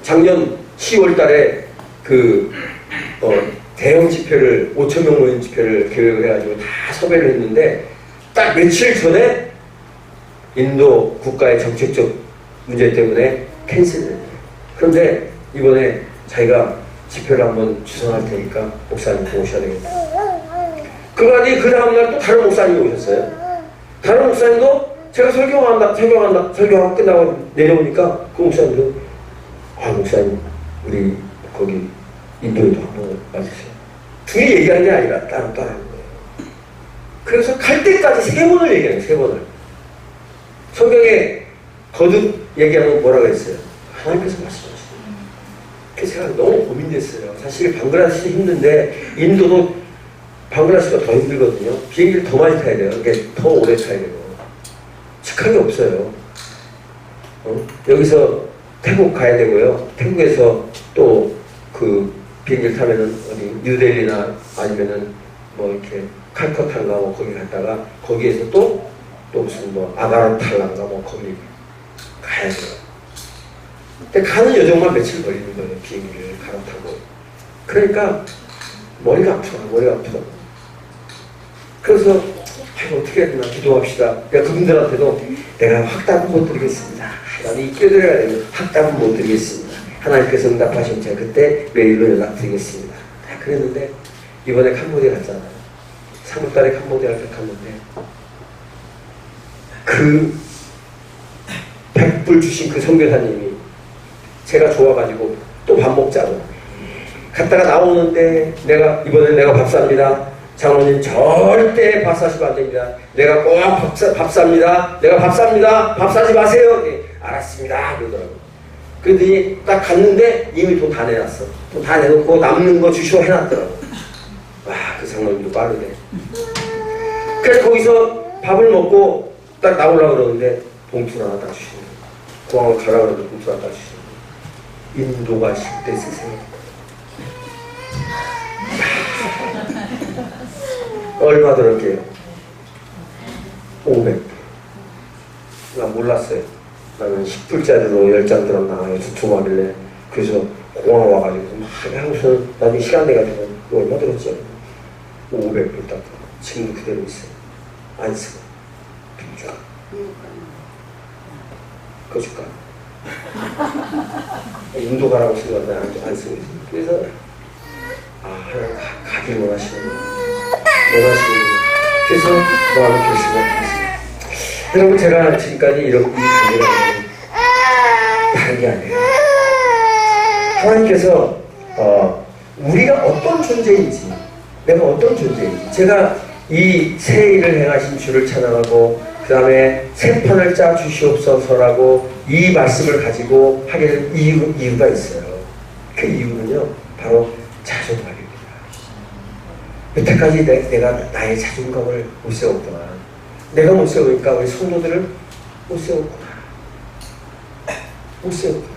작년 10월 달에 대형 집회를 5,000명 모인 집회를 계획을 해가지고 다 섭외를 했는데 딱 며칠 전에 인도 국가의 정책적 문제 때문에 캔슬을. 그런데 이번에 자기가 집회를 한번 주선할 테니까 목사님 오셔야 되겠다. 그러니 그 다음날 또 다른 목사님이 오셨어요. 다른 목사님도 제가 설교하고 끝나고 내려오니까 그 목사님도 목사님 우리 거기 인도에도 한번 와주세요. 둘이 얘기하는 게 아니라 따로 하는 거예요. 그래서 갈 때까지 3번을 얘기해요. 3번을. 성경에 거듭 얘기하면 뭐라고 했어요? 하나님께서 말씀하시죠. 그래서 제가 너무 고민됐어요. 사실 방글라데시 힘든데 인도도 방글라데시가 더 힘들거든요. 비행기를 더 많이 타야 돼요. 이게 더 오래 타야 되고 직항이 없어요. 여기서 태국 가야 되고요. 태국에서 또 그 비행기를 타면은 어디 뉴델리나 아니면은 뭐 이렇게 칼커타인가 뭐 거기 갔다가 거기에서 또 무슨 뭐 아가라탈란가 뭐 거기 가야 돼요. 근데 가는 여정만 며칠 걸리는 거예요. 비행기를 갈아타고. 그러니까 머리가 아프다. 그래서 아이고 어떻게 해야 되나 기도합시다. 그러니까 그분들한테도 내가 확답은 못 드리겠습니다. 나는 끼어들어야 되면 확답은 못 드리겠습니다. 하나님께서 응답하시면 제가 그때 메일로 연락드리겠습니다. 그랬는데 이번에 캄보디아 갔잖아요. 3월달에 캄보디아를 갔는데 그 100불 주신 그 선교사님이 제가 좋아가지고 또 밥 먹자고 갔다가 나오는데 이번엔 내가 밥 삽니다. 장로님 절대 밥 사시면 안 됩니다. 내가 꼭 밥 삽니다. 내가 밥 삽니다. 밥 사지 마세요. 네, 알았습니다. 그러더라고요. 그러더니 딱 갔는데 이미 돈 다 내놨어. 돈 다 내놓고 남는 거 주시오 해놨더라고. 와, 그 장로님도 빠르네. 그래서 거기서 밥을 먹고 딱 나오려고 그러는데 봉투를 하나 딱 주시는 거예요. 공항을 가려고 그러는데 봉투를 하나 딱 주시는 거예요. 인도가 10대 쓰세요. 얼마 들을게요? 500불. 나 몰랐어요. 나는 10불짜리로 10장 들었나 두툼하길래 그래서 공항 와가지고 막 하고서 나중에 시간 내가지고 얼마 들었죠? 500불 딱 지금도 그대로 있어요. 안 쓰고 줄까? 그거 줄까? 인도 가라고 쓴 건데 안 쓰고 있어요. 그래서 하나님 가길 원하시는 그래서 마음을 결심했습니다. 여러분 제가 지금까지 이런 이 관계를 다른 게 아니에요. 하나님께서 우리가 어떤 존재인지 내가 어떤 존재인지 제가 이 새 일을 행하신 주를 찬양하고 그 다음에 새 판을 짜 주시옵소서라고 이 말씀을 가지고 하게 된 이유가 있어요. 그 이유는요 바로 자존감입니다. 여태까지 내가 나의 자존감을 못 세웠구나. 내가 못 세우니까 우리 성도들을 못 세웠구나. 못 세웠구나.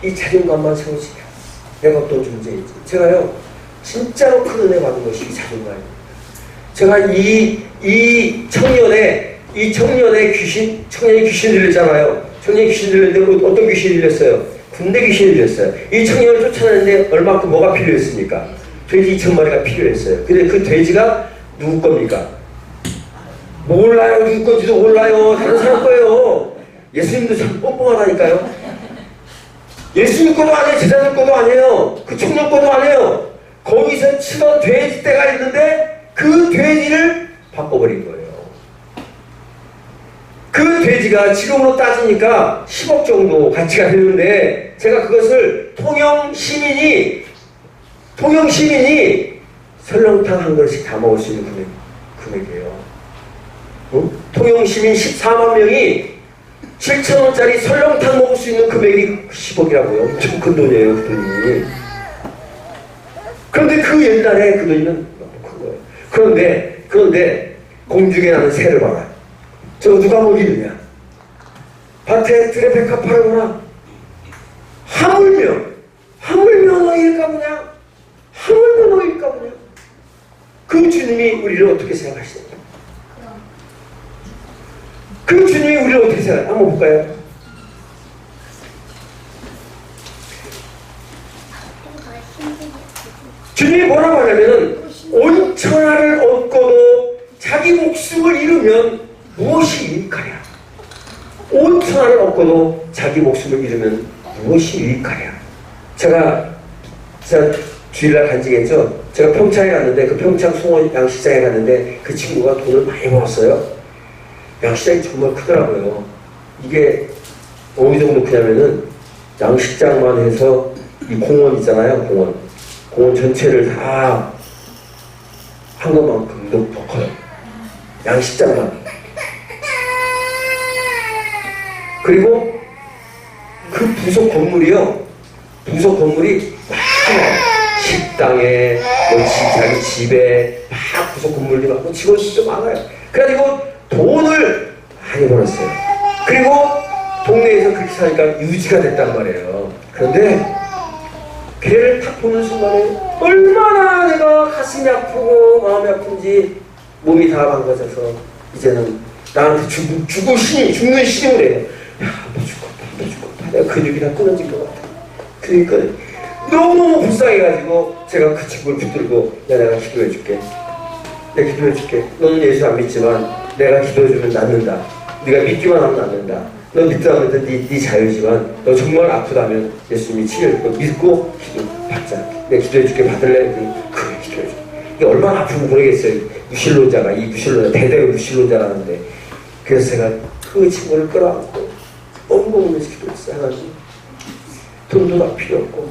이 자존감만 세우지면 내가 어떤 존재인지. 제가요 진짜로 큰 은혜 받은 것이 이 자존감입니다. 제가 이 청년의 귀신, 청년이 귀신 들렸잖아요. 청년이 귀신 들렸는데 어떤 귀신이 들렸어요? 군대 귀신이 들렸어요. 이 청년을 쫓아내는데 얼마큼 뭐가 필요했습니까? 돼지 2,000마리가 필요했어요. 근데 그 돼지가 누구 겁니까? 몰라요. 누구 건지도 몰라요. 다른 사람 거예요. 예수님도 참 뻔뻔하다니까요. 예수님 거도 아니에요. 제자들 거도 아니에요. 그 청년 거도 아니에요. 거기서 치던 돼지 떼가 있는데 그 돼지를 바꿔버린 거예요. 그 돼지가 지금으로 따지니까 10억 정도 가치가 되는데 제가 그것을 통영 시민이 설렁탕 한 그릇씩 다 먹을 수 있는 금액이에요. 통영 시민 14만 명이 7,000원짜리 설렁탕 먹을 수 있는 금액이 10억이라고요. 엄청 큰 돈이에요, 그 돈이. 그런데 그 옛날에 그 돈이면 너무 큰 거예요. 그런데 공중에 나는 새를 봐라. 저거 누가 먹이느냐? 밭에 트레페카 팔거나 하물며 너희일까 보냐? 하물며 너희일까 보냐? 그 주님이 우리를 어떻게 생각하시는가? 그 주님이 우리를 어떻게 생각하시는가? 한번 볼까요? 주님이 뭐라고 하냐면은 온 천하를 얻고도 자기 목숨을 잃으면 무엇이 유익하랴? 온 천하를 얻고도 자기 목숨을 잃으면 무엇이 유익하랴? 제가 주일날 간증했죠. 제가 평창에 갔는데 그 평창 송원 양식장에 갔는데 그 친구가 돈을 많이 벌었어요. 양식장이 정말 크더라고요. 이게 어느 정도 크냐면은 양식장만 해서 이 공원 있잖아요. 공원 전체를 다 한 것만큼도 더 커요. 양식장만. 그리고 그 부속 건물이 막 식당에 자기 집에 막 부속 건물이 많고 직원들도 많아요. 그래가지고 돈을 많이 벌었어요. 그리고 동네에서 그렇게 사니까 유지가 됐단 말이에요. 그런데 걔를 딱 보는 순간에 얼마나 내가 가슴이 아프고 마음이 아픈지 몸이 다 망가져서 이제는 나한테 죽는 신용을 해요. 야, 너 죽겠다. 내가 근육이 다 끊어진 것 같아. 그러니까 너무너무 불쌍해가지고 제가 그 친구를 붙들고 야, 내가 기도해줄게. 내가 기도해줄게. 너는 예수 안 믿지만 내가 기도해주면 낫는다. 네가 믿기만 하면 낫는다. 너 믿다 하면 네 자유지만 너 정말 아프다면 예수님이 치료해줄 거 믿고 기도받자. 내가 기도해줄게. 받을래? 그래, 기도해줘. 이게 얼마나 아픈지 모르겠어요. 무신론자가, 이 무신론자, 대대로 무신론자라는데. 그래서 제가 그 친구를 끌어안고 엉엉울면서 기도했어요. 하나님, 돈도 다 필요 없고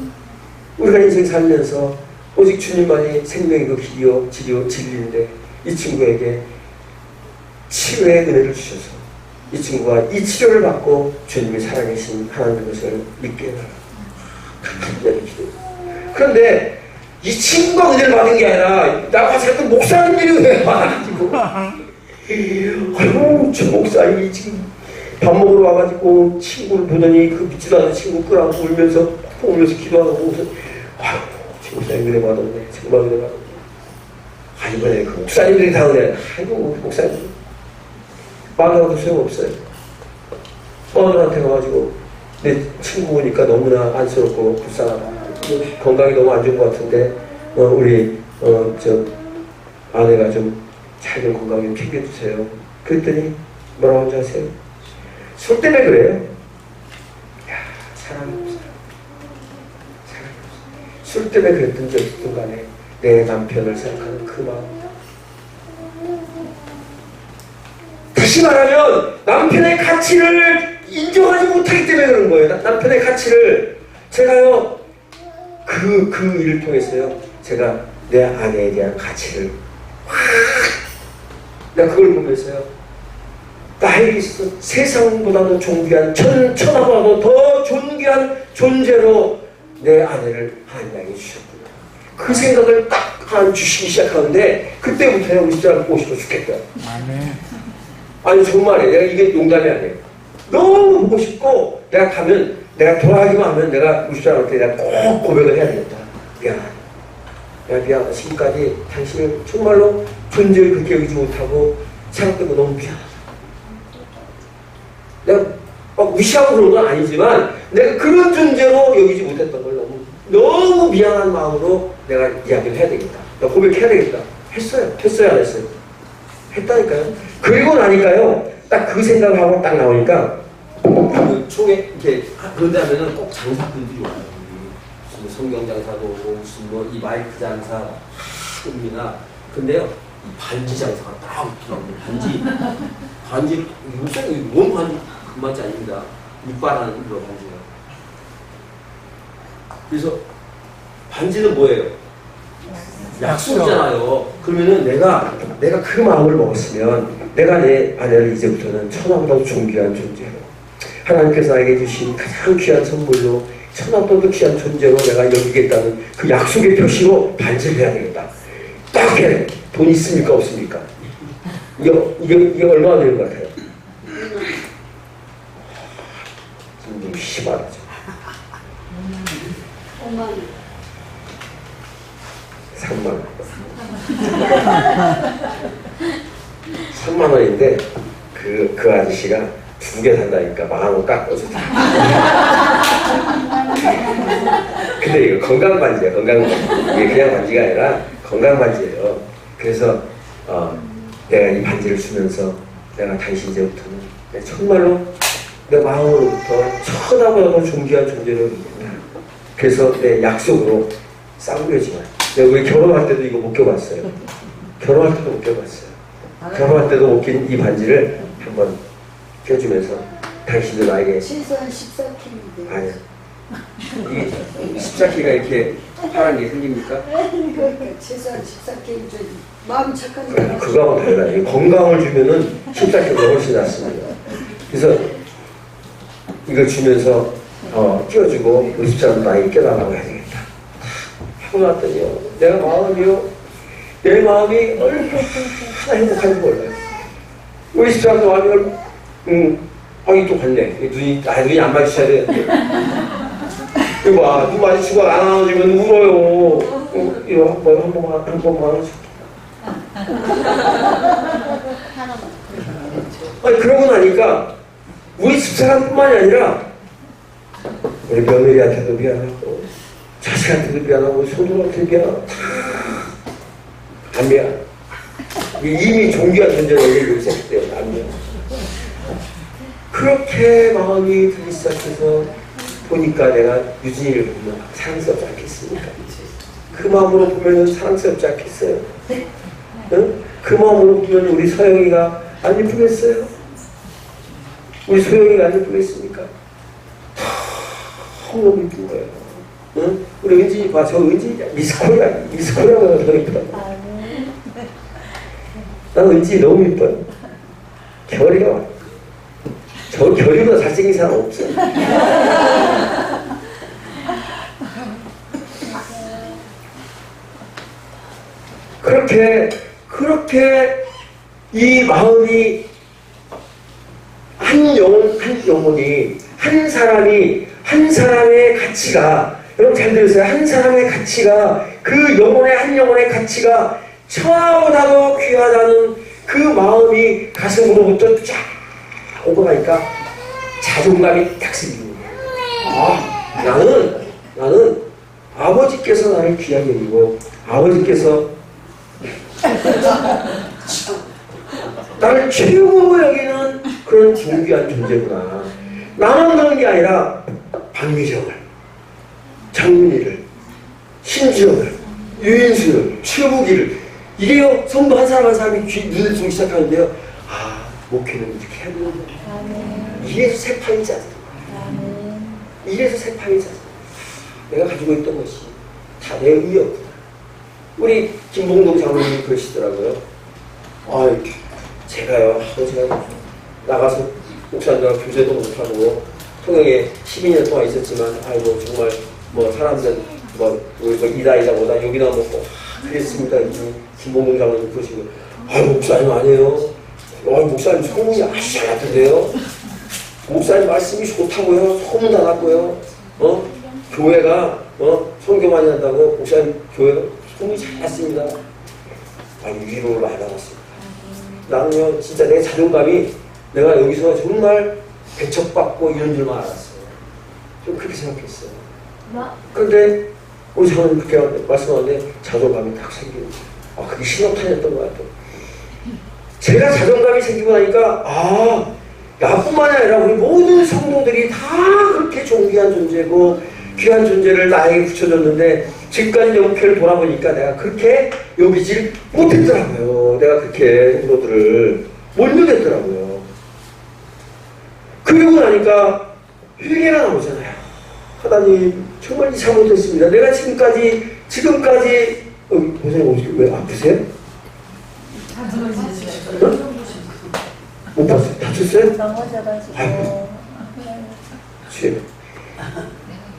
우리가 인생 살면서 오직 주님만이 생명이고 길이요 진리인데 이 친구에게 치료의 은혜를 주셔서 이 친구가 이 치료를 받고 주님이 살아계신 하나님의 것을 믿게 해달라. 그런데 이 친구가 은혜를 받은 게 아니라 나와 살던 목사님들이 은혜를 받아가지고 아이고 저 목사님이 지금 밥 먹으러 와가지고 친구를 보더니 그 믿지도 않는 친구 끌어안고 울면서 펑 울면서 기도하고 아이고 저 목사님 은혜 받았네. 정말 은혜 받았네. 아 이번에 그 목사님들이 다 은혜. 아이고 목사님 말하고도 소용없어요. 어른한테 가가지고 내 친구 보니까 너무나 안쓰럽고 불쌍하다. 건강이 너무 안 좋은 것 같은데 우리 저 아내가 좀 잘 좀 건강 좀 챙겨주세요. 그랬더니 뭐라고 하는지 아세요? 술 때문에 그래요. 야 사람이 없어요. 사람이 없어요. 술 때문에 그랬든지 어쨌든 간에 내 남편을 생각하는 그 마음. 다시 말하면 남편의 가치를 인정하지 못하기 때문에 그런 거예요. 남편의 가치를 제가요 그 일을 통해서요 제가 내 아내에 대한 가치를 내가 그걸 보면서요 나에게 있어서 세상보다도 존귀한 천하보다도 더 존귀한 존재로 내 아내를 하나님에게 주셨구나. 그 생각을 딱 주시기 시작하는데 그때부터요 우리 집사람 보고 싶어 죽겠다. 아니 정말이에요. 내가 이게 농담이 아니에요. 너무 보고 싶고 내가 가면 내가 돌아가기만 하면 내가 우리 집사람한테 내가 꼭 고백을 해야 되겠다. 미안하다. 내가 미안하다. 지금까지 당신을 정말로 존재를 그렇게 여기지 못하고 생각된 거 너무 미안하다. 내가 막 무시하고 그런 건 아니지만 내가 그런 존재로 여기지 못했던 걸 너무 미안한 마음으로 내가 이야기를 해야 되겠다. 내가 고백해야 되겠다. 했어요. 했어요? 안 했어요? 했다니까요. 그리고 나니까요. 딱 그 생각을 하고 딱 나오니까 그 총에 이렇게 그런데 하면은 꼭 장사꾼들이 와요. 무슨 성경 장사도 오고 무슨 뭐 이 마이크 장사 옵니다. 근데요 이 반지 장사가 딱 있더라고요. 반지 무슨 뭔 반지 그만지 아닙니다. 이빨하는 그런 반지예요. 그래서 반지는 뭐예요? 약속이잖아요. 그러면은 내가 그 마음을 먹었으면 내가 내 아내를 이제부터는 천하보다도 존귀한 존재로 하나님께서 나에게 주신 가장 귀한 선물로 천하보다도 귀한 존재로 내가 여기겠다는 그 약속의 표시로 반지를 해야 되겠다. 딱 해. 돈 있습니까? 없습니까? 이게 얼마나 되는 것 같아요? 좀 심하죠. 3만 원. 3만 원인데 그 아저씨가 2개 산다니까 10,000원 깎아서 근데 이거 건강 반지예요. 건강 반지. 이게 그냥 반지가 아니라 건강 반지예요. 그래서 내가 이 반지를 주면서 내가 당신 이제부터는 내가 정말로 내 마음으로부터 천하보다도 존귀한 존재로 있겠다. 그래서 내 약속으로 싸우려지만 내가 우리 결혼할 때도 이거 못 껴봤어요. 결혼할 때도 못 껴봤어요. 결혼할 때도 못 낀 이 반지를 한번 껴주면서 당신도 나에게 최소한 14kg인데. 아니야. 이게 14K가 이렇게 파란 게 생깁니까? 최소한 14kg. 마음이 착하니까. 그거하고 달라요. 건강을 주면은 14K가 훨씬 낫습니다. 그래서 이걸 주면서 끼워주고 우리 집사람도 나에게 껴달라고 해야 되겠다. 하고 났더니요. 내 마음이 얼마나 행복한지 몰라요. 우리 집사람도 마음이 아니 또 갔네. 눈이 안 마주쳐야 되는데. 이거 봐, 눈 마주치고 안 안아주면 울어요. 이거 한 번만 안아줄게. 아니 그러고 나니까 우리 집사람뿐만이 아니라 우리 며느리한테도 미안하고 자식한테도 미안하고 손주한테도 미안하고 다 미안. 이미 존귀한 존재를 얘기하고 시작했대요. 남녀. 그렇게 마음이 들기 시작해서 보니까 내가 유진이를 보면 사랑스럽지 않겠습니까? 그 마음으로 보면 사랑스럽지 않겠어요? 응? 그 마음으로 보면 우리 서영이가 안 예쁘겠어요? 우리 소영이가 안 예쁘겠습니까? 너무 예쁜 거예요. 응? 우리 은진이 봐. 저 은진이 미스코리아가 더 예쁘다. 난 은진이 너무 예뻐요. 결이가 저 결이보다 잘생긴 사람 없어. 그렇게 이 마음이 한 영혼이 한 사람이 한 사람의 가치가 여러분 잘 들으세요. 한 사람의 가치가 그 영혼의 한 영혼의 가치가 천하보다도 귀하다는 그 마음이 가슴으로부터 쫙 오고 가니까 자존감이 딱 생기는 거예요. 나는 아버지께서 나를 귀하게 여기고 아버지께서 나를 최고로 여기는 그런 존귀한 존재구나. 나만 그런 게 아니라 박미정을, 장민이를, 신지영을, 유인수를, 최부기를 이게요. 성도 한 사람 한 사람이 눈을 뜨기 시작하는데요. 아, 목회는 이렇게 해야 되는구나. 이래서 세판이지 않습니까? 이래서 세판이지 않습니까? 내가 가지고 있던 것이 다 내 의미였구나. 우리 김봉동 장로님이 그러시더라고요. 제가요, 제가 나가서 목사님과 교제도 못하고 통영에 12년 동안 있었지만, 아이고 정말 뭐 사람들 우리 이다이다 뭐다 여기다 먹고 그랬습니다. 김봉동 장로님 그러시고, 목사님 아니에요. 목사님 소문이 아주 잘 났던데요. 목사님 말씀이 좋다고요. 소문 다 났고요. 교회가 선교 많이 한다고 목사님 교회가 소문이 잘 났습니다. 위로를 많이 받았습니다. 나는요 진짜 내 자존감이 내가 여기서 정말 배척받고 이런 줄만 알았어요. 좀 그렇게 생각했어요. 그런데 우리 장로님 그렇게 말씀하는데 자존감이 딱 생기는 거예요. 그게 신호탄이었던 것 같아요. 제가 자존감이 생기고 나니까 나뿐만이 아니라 우리 모든 성도들이 다 그렇게 존귀한 존재고 귀한 존재를 나에게 붙여줬는데 지금까지 영표를 돌아보니까 내가 그렇게 여기질 못했더라고요. 내가 그렇게 성도들을 못 여겼더라고요. 그러고 나니까 회개가 나오잖아요. 하나님 정말 잘못했습니다. 내가 지금까지 선생님 왜 아프세요? 못 봤어요? 다쳤어요? 넘어져가지고. 아이고.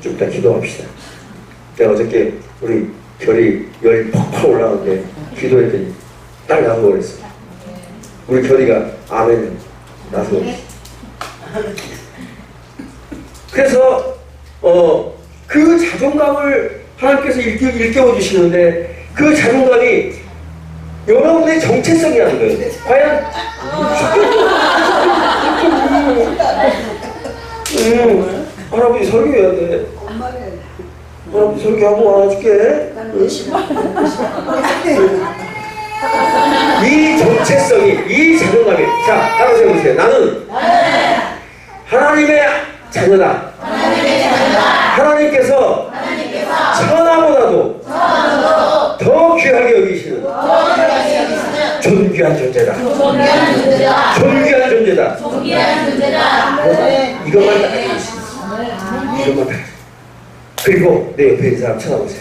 좀 이따 기도합시다. 내가 어저께 우리 결이 열이 퍽퍽 올라오는데 기도했더니 딱 나서 그랬어. 우리 결이가 아멘 나서 그랬어. 그래서 그 자존감을 하나님께서 일깨워 주시는데 그 자존감이 여러분의 정체성이라는 거예요. 과연 할아버지 설교해야 돼. 할아버지 설교하고 와줄게. 이 정체성이, 이 자존감이. 자, 따라서 해보세요. 나는 하나님의 자녀다. 하나님께서 천하보다도 더 귀하게 여기시는 존귀한 존재다. 존귀한 존재다. 이것만 딱 알고 있습니다. 이것만 딱. 그리고 내 옆에 있는 사람 쳐다보세요.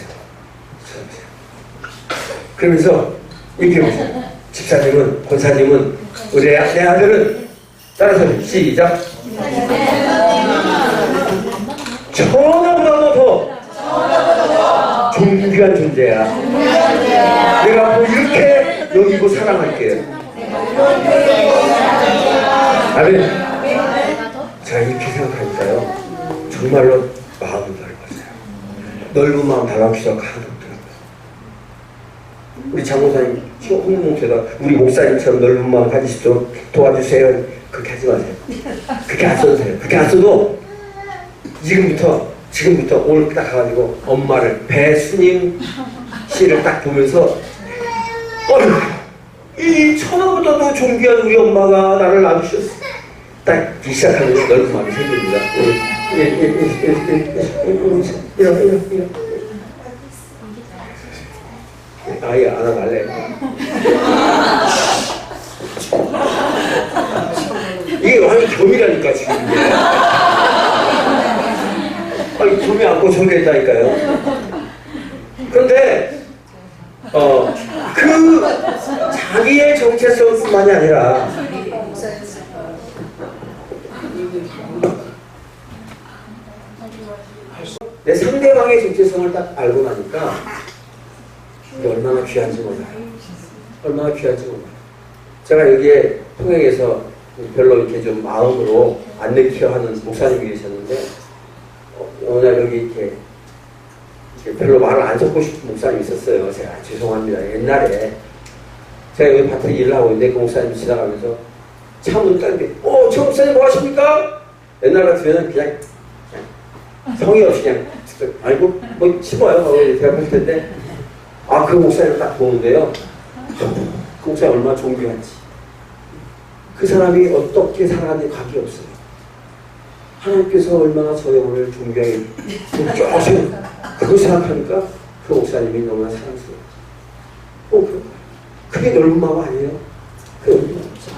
그러면서 이렇게 보세요. 집사님은, 권사님은, 우리 내 아들은 따라서 시작. 천하보다도 더 존귀한 존재야. 내가 뭐 이렇게 여기고 사랑할게요. 아멘. 제가 이렇게 생각하니까요, 정말로 마음이 넓어져요. 넓은 마음 달라고 기도가 하나도 없더라고요. 우리 장모사님 홍목회가 우리 목사님처럼 넓은 마음 가지시도록 도와주세요. 그렇게 하지 마세요. 그렇게 안 써도 돼요. 그렇게 안 써도 지금부터 오늘 딱 가가지고 엄마를 배수님 씨를 딱 보면서 이 천하보다도 존귀한 우리 엄마가 나를 낳아주셨어. 딱 시작하면 넓은 마음이 생깁니다. 아예 안 할래. 이게 완전 겸이라니까 지금. 아니 겸이 안고 정리했다니까요. 그런데 그 자기의 정체성뿐만이 아니라 내 상대방의 정체성을 딱 알고 나니까 이게 얼마나 귀한지 몰라요. 얼마나 귀한지 몰라요. 제가 여기에 통행에서 별로 이렇게 좀 마음으로 안 내키려 하는 목사님이 계셨는데 어느 날 여기 이렇게 별로 말을 안 섞고 싶은 목사님이 있었어요. 제가 죄송합니다. 옛날에 제가 여기 밭에 일을 하고 있는데 그 목사님이 지나가면서 차 문 땄는데 저 목사님 뭐 하십니까? 옛날 같으면 그냥 성의 없이 그냥 아이고 뭐 심어요 하고 대답할 텐데 그 목사님을 딱 보는데요. 그 목사님 얼마나 존귀한지 그 사람이 어떻게 살아가는지 관계없어요. 하나님께서 얼마나 저 영혼을 존귀하게 쪼셔 그걸 생각하니까 그 목사님이 너무나 사랑스러워요. 그게 넓은 마음 아니에요? 그게 넓은 마음이죠.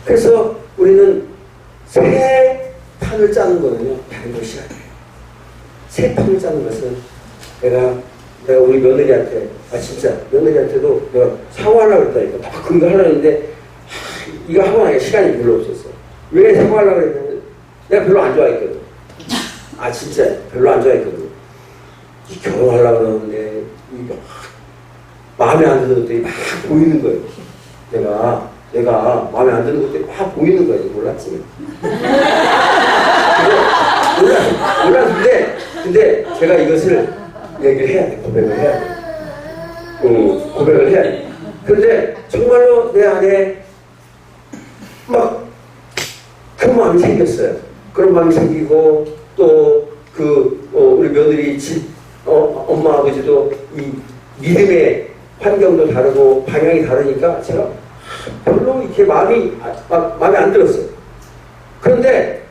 그래서 우리는 새 판을 짜는 거는요 다른 것이 아니에요. 새 판을 짜는 것은 내가 우리 며느리한테 진짜 며느리한테도 내가 사과하려고 했다니까 딱 그거 하려고 했는데 이거 하고 나니까 시간이 별로 없었어. 왜 사과하려고 했냐면 내가 별로 안 좋아했거든. 진짜 별로 안 좋아했거든. 결혼하려고 그러는데 마음에 안 드는 것들이 막 보이는 거예요. 내가 마음에 안 드는 것들이 막 보이는 거예요. 몰랐지. 몰랐는데 근데 제가 이것을 얘기를 해야 돼. 고백을 해야 돼. 고백을 해야 돼. 그런데 정말로 내 안에 막 그 마음이 생겼어요. 그런 마음이 생기고 또 우리 며느리 엄마 아버지도 이 믿음의 환경도 다르고 방향이 다르니까 제가 별로 이렇게 마음에 안 들었어요. 그런데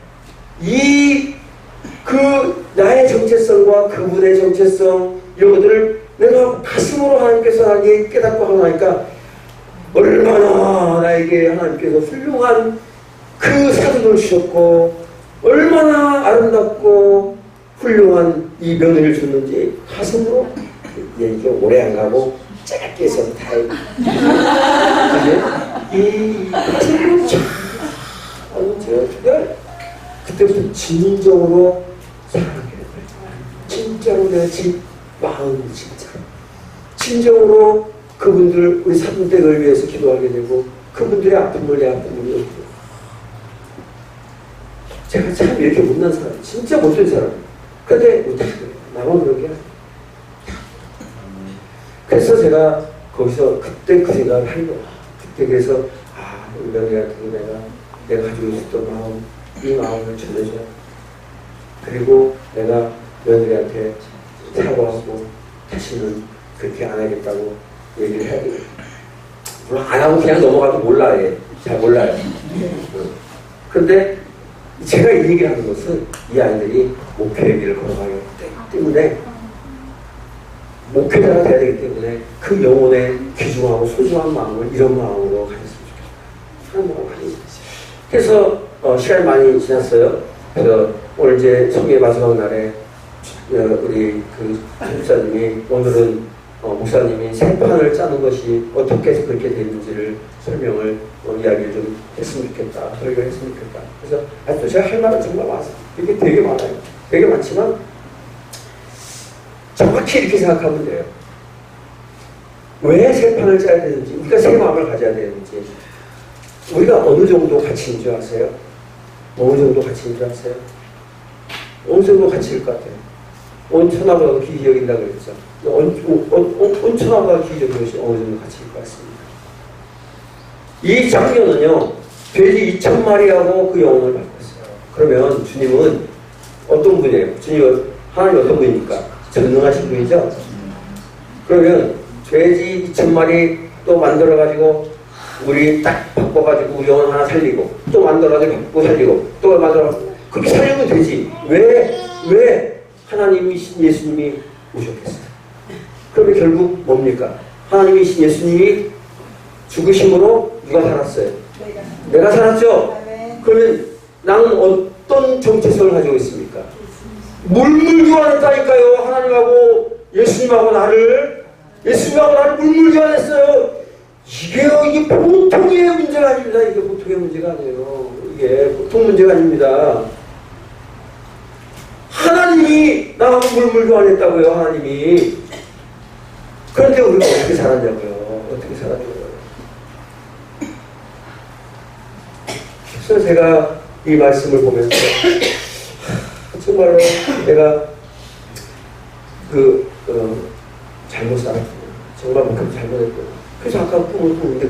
나의 정체성과 그분의 정체성 이런 것들을 내가 가슴으로 하나님께서 나에게 깨닫고 하고 나니까 얼마나 나에게 하나님께서 훌륭한 그 사도를 주셨고 얼마나 아름답고 훌륭한 이 며느리를 줬는지 가슴으로 이게 오래 안 가고 짧게 해서 다행히 이 가슴으로 제가 그때부터 진정으로 사랑하게 됐어요. 진짜로 내가 마음이 진정으로 그분들 우리 사분댁을 위해서 기도하게 되고 그분들의 아픔을 내 아픔을 이렇게 제가 참 이렇게 못난 사람 진짜 못된 사람 근데 나만 그런 게 아니야. 그래서 제가 거기서 그때 그 생각을 한 거야. 그때 그래서 우리 며느리한테 내가 가지고 있었던 마음 이 마음을 전해줘야 그리고 내가 며느리한테 사과하고 다시는 그렇게 안 하겠다고 얘기를 해야 돼. 물론 안 하고 그냥 넘어가도 몰라요. 잘 몰라요. 그런데 제가 이 얘기를 하는 것은 이 아이들이 목표 얘기를 걸어가기 때문에 목표자가 돼야 되기 때문에 그 영혼의 귀중하고 소중한 마음을 이런 마음으로 가졌으면 좋겠다. 그런 마음을 가지고 있어요. 그래서 시간이 많이 지났어요. 그래서 오늘 이제 성의 마지막 날에 우리 그 목사님이 오늘은 목사님이 새 판을 짜는 것이 어떻게 해서 그렇게 되는지를 설명을 이야기를 좀 했으면 좋겠다. 설교를 했으면 좋겠다. 그래서 아직도 제가 할 말은 정말 많아요. 이게 되게 많아요. 되게 많지만 정확히 이렇게 생각하면 돼요. 왜 새 판을 짜야 되는지, 우리가 새 마음을 가져야 되는지, 우리가 어느 정도 가치인 줄 아세요? 어느 정도 가치인 줄 아세요? 어느 정도 가치일 것 같아요? 온천하보다 귀히 여긴다고 그랬죠. 온천하보다 귀히 여기는 것이 어느 정도 가치일 것 같습니다. 이 장면은요, 돼지 2,000마리하고 그 영혼을 바꿨어요. 그러면 주님은 어떤 분이에요? 주님은 하나님 어떤 분입니까? 전능하신 분이죠? 그러면 돼지 2,000마리 또 만들어가지고 우리 딱 바꿔가지고 우리 영혼 하나 살리고 또 만들어가지고 바꾸고 살리고 또 만들어 그렇게 살리면 되지. 왜 하나님이신 예수님이 오셨겠어요? 그러면 결국 뭡니까? 하나님이신 예수님이 죽으심으로 누가 살았어요? 내가 살았죠? 그러면 나는 어떤 정체성을 가지고 있습니까? 물물 교환했다니까요. 하나님하고 예수님하고 나를 물물 교환했어요. 이게 보통의 문제가 아닙니다. 이게 보통의 문제가 아니에요. 이게 보통 문제가 아닙니다. 하나님이 나하고 물물 교환했다고요. 하나님이. 그런데 우리가 어떻게 살았냐고요. 어떻게 살았냐고요. 그래서 제가 이 말씀을 보면서 정말로 내가 잘못 살았구나. 정말 그렇게 잘못했구나. 그래서 아까 꿈을 꾸는데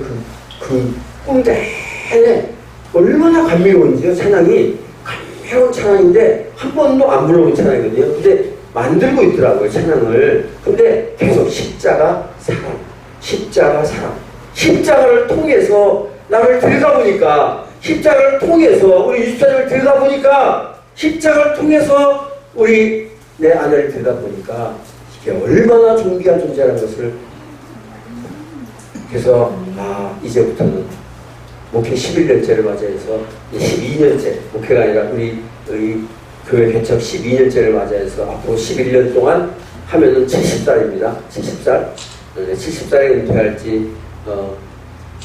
꿈 내내 얼마나 감미로운지요. 찬양이 감미로운 찬양인데 한 번도 안 불러본 찬양이거든요. 근데 만들고 있더라고요. 찬양을. 근데 계속 십자가 사랑, 십자가 사랑, 십자가를 통해서 나를 들여다보니까, 십자가를 통해서 우리 유수사님을 들여다보니까, 십자가를 통해서 우리 내 아내를 들여다보니까 이게 얼마나 존귀한 존재라는 것을. 그래서 이제부터는 목회 11년째를 맞이해서 12년째 목회가 아니라 우리 교회 개척 12년째를 맞이해서 앞으로 11년 동안 하면은 70살입니다. 70살. 70살에 은퇴할지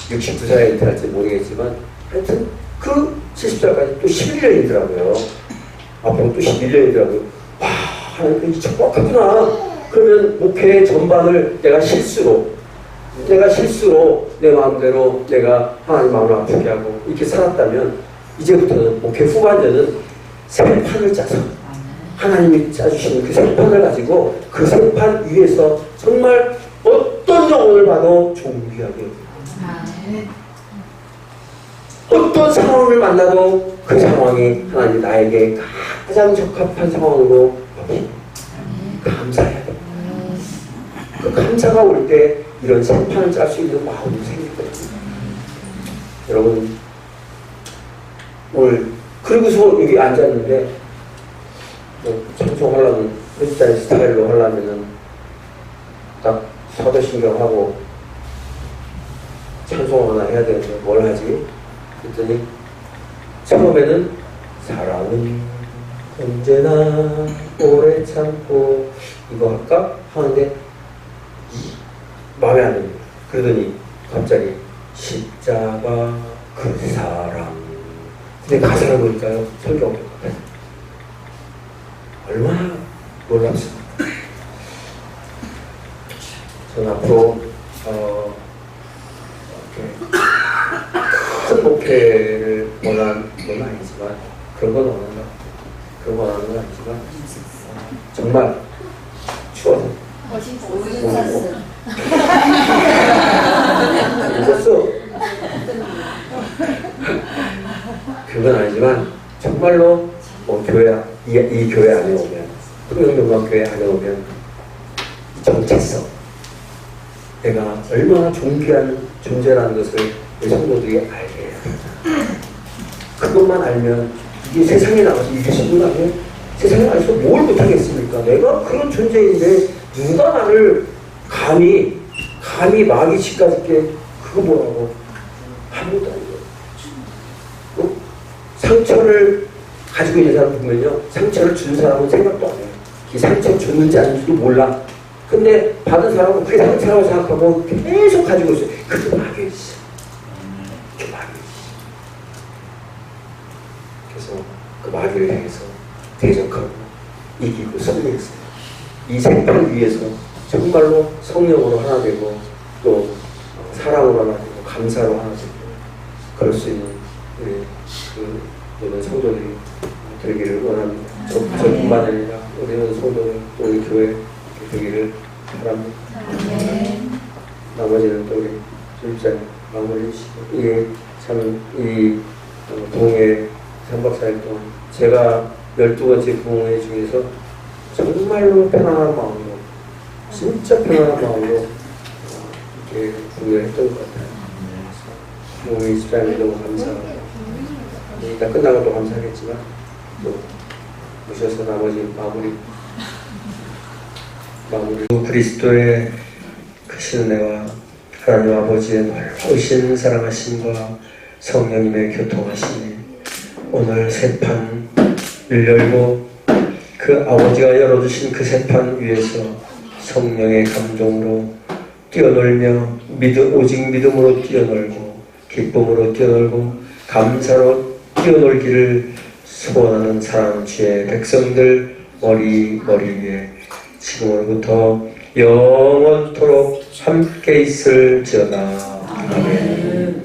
69살에 은퇴할지 모르겠지만 하여튼 그 70살까지 또 11년이더라고요. 앞으로 또 11년이더라고요. 와, 하나님 척박하구나. 그러면 목회 전반을 내가 실수로 내 마음대로 내가 하나님 마음을 아프게 하고 이렇게 살았다면 이제부터는 목회 후반전은 새 판을 짜서 하나님이 짜주시는 그 새 판을 가지고 그 새 판 위에서 정말 어떤 영혼을 봐도 존귀하게 어떤 상황을 만나도 그 상황이 하나님 나에게 가장 적합한 상황으로 감사해야 됩니다. 그 감사가 올 때 이런 생판을 짤 수 있는 마음이 생기거든요. 여러분 오늘 그리고서 여기 앉았는데 청소하려면 크리스찬 스타일로 하려면은 딱 사도신경하고 찬송 하나 해야 되는데 뭘 하지? 그랬더니 처음에는 사랑은 언제나 오래 참고 이거 할까? 하는데 마음에 안 듭니다. 그러더니 갑자기 십자가 그 사랑. 근데 가사를 보니까요 설교가 똑같아요. 얼마나 놀랍습니까? 저는 앞으로 큰 목회를 원하는 건 아니지만 그런 건 원하는 건 아니지만 정말 추워서 웃었어. 그건 아니지만 정말로 교회 이 교회 안에 오면 통영명강교회 안에 오면 정체성 내가 얼마나 존귀한 존재라는 것을 우리 성도들이 알게 해야 합니다. 그것만 알면 이게 세상에 나가서 이길 수 있는 거 아니에요? 세상에 나가서 뭘 못하겠습니까? 내가 그런 존재인데 누가 나를 감히 마귀 치까짓게 그거 뭐라고 아무것도 아니에요. 상처를 가지고 있는 사람 보면요 상처를 준 사람은 생각도 안 해요. 이 상처 줬는지 아닌지도 몰라. 근데 받은 사람은 그게 상처라고 생각하고 계속 가지고 있어요. 그게 마귀였어. 그게 마귀였어. 그래서 그 마귀를 향해서 대적하고 이기고 승리했어요. 이 생판 위에서 정말로 성령으로 하나 되고 또 사랑으로 하나 되고 감사로 하나 되고 그럴 수 있는 모든 성도들이 되기를 원합니다. 저뿐만 아니라 우리 모든 성도들 또 우리 교회 되기를 바랍니다. 나머지는 또 우리 주입자님 마무리 해주시고 이게 참 이 동해 3박 4일 동안 제가 12번째 부흥회 중에서 정말로 편안한 마음으로 진짜 편안한 마음으로 이렇게 부흥회를 했던 것 같아요. 우리 집사님 너무 감사하고 이따 끝나고 또 감사하겠지만 또 오셔서 나머지 마무리 그리스도의 크신 은혜와 하나님 아버지의 놀라우신 사랑하심과 성령님의 교통하심이 오늘 새판을 열고 그 아버지가 열어주신 그 새판 위에서 성령의 감동으로 뛰어놀며 오직 믿음으로 뛰어놀고 기쁨으로 뛰어놀고 감사로 뛰어놀기를 소원하는 사랑하는 주의 백성들 머리 위에 지금으로부터 영원토록 함께 있을지어다. 아멘.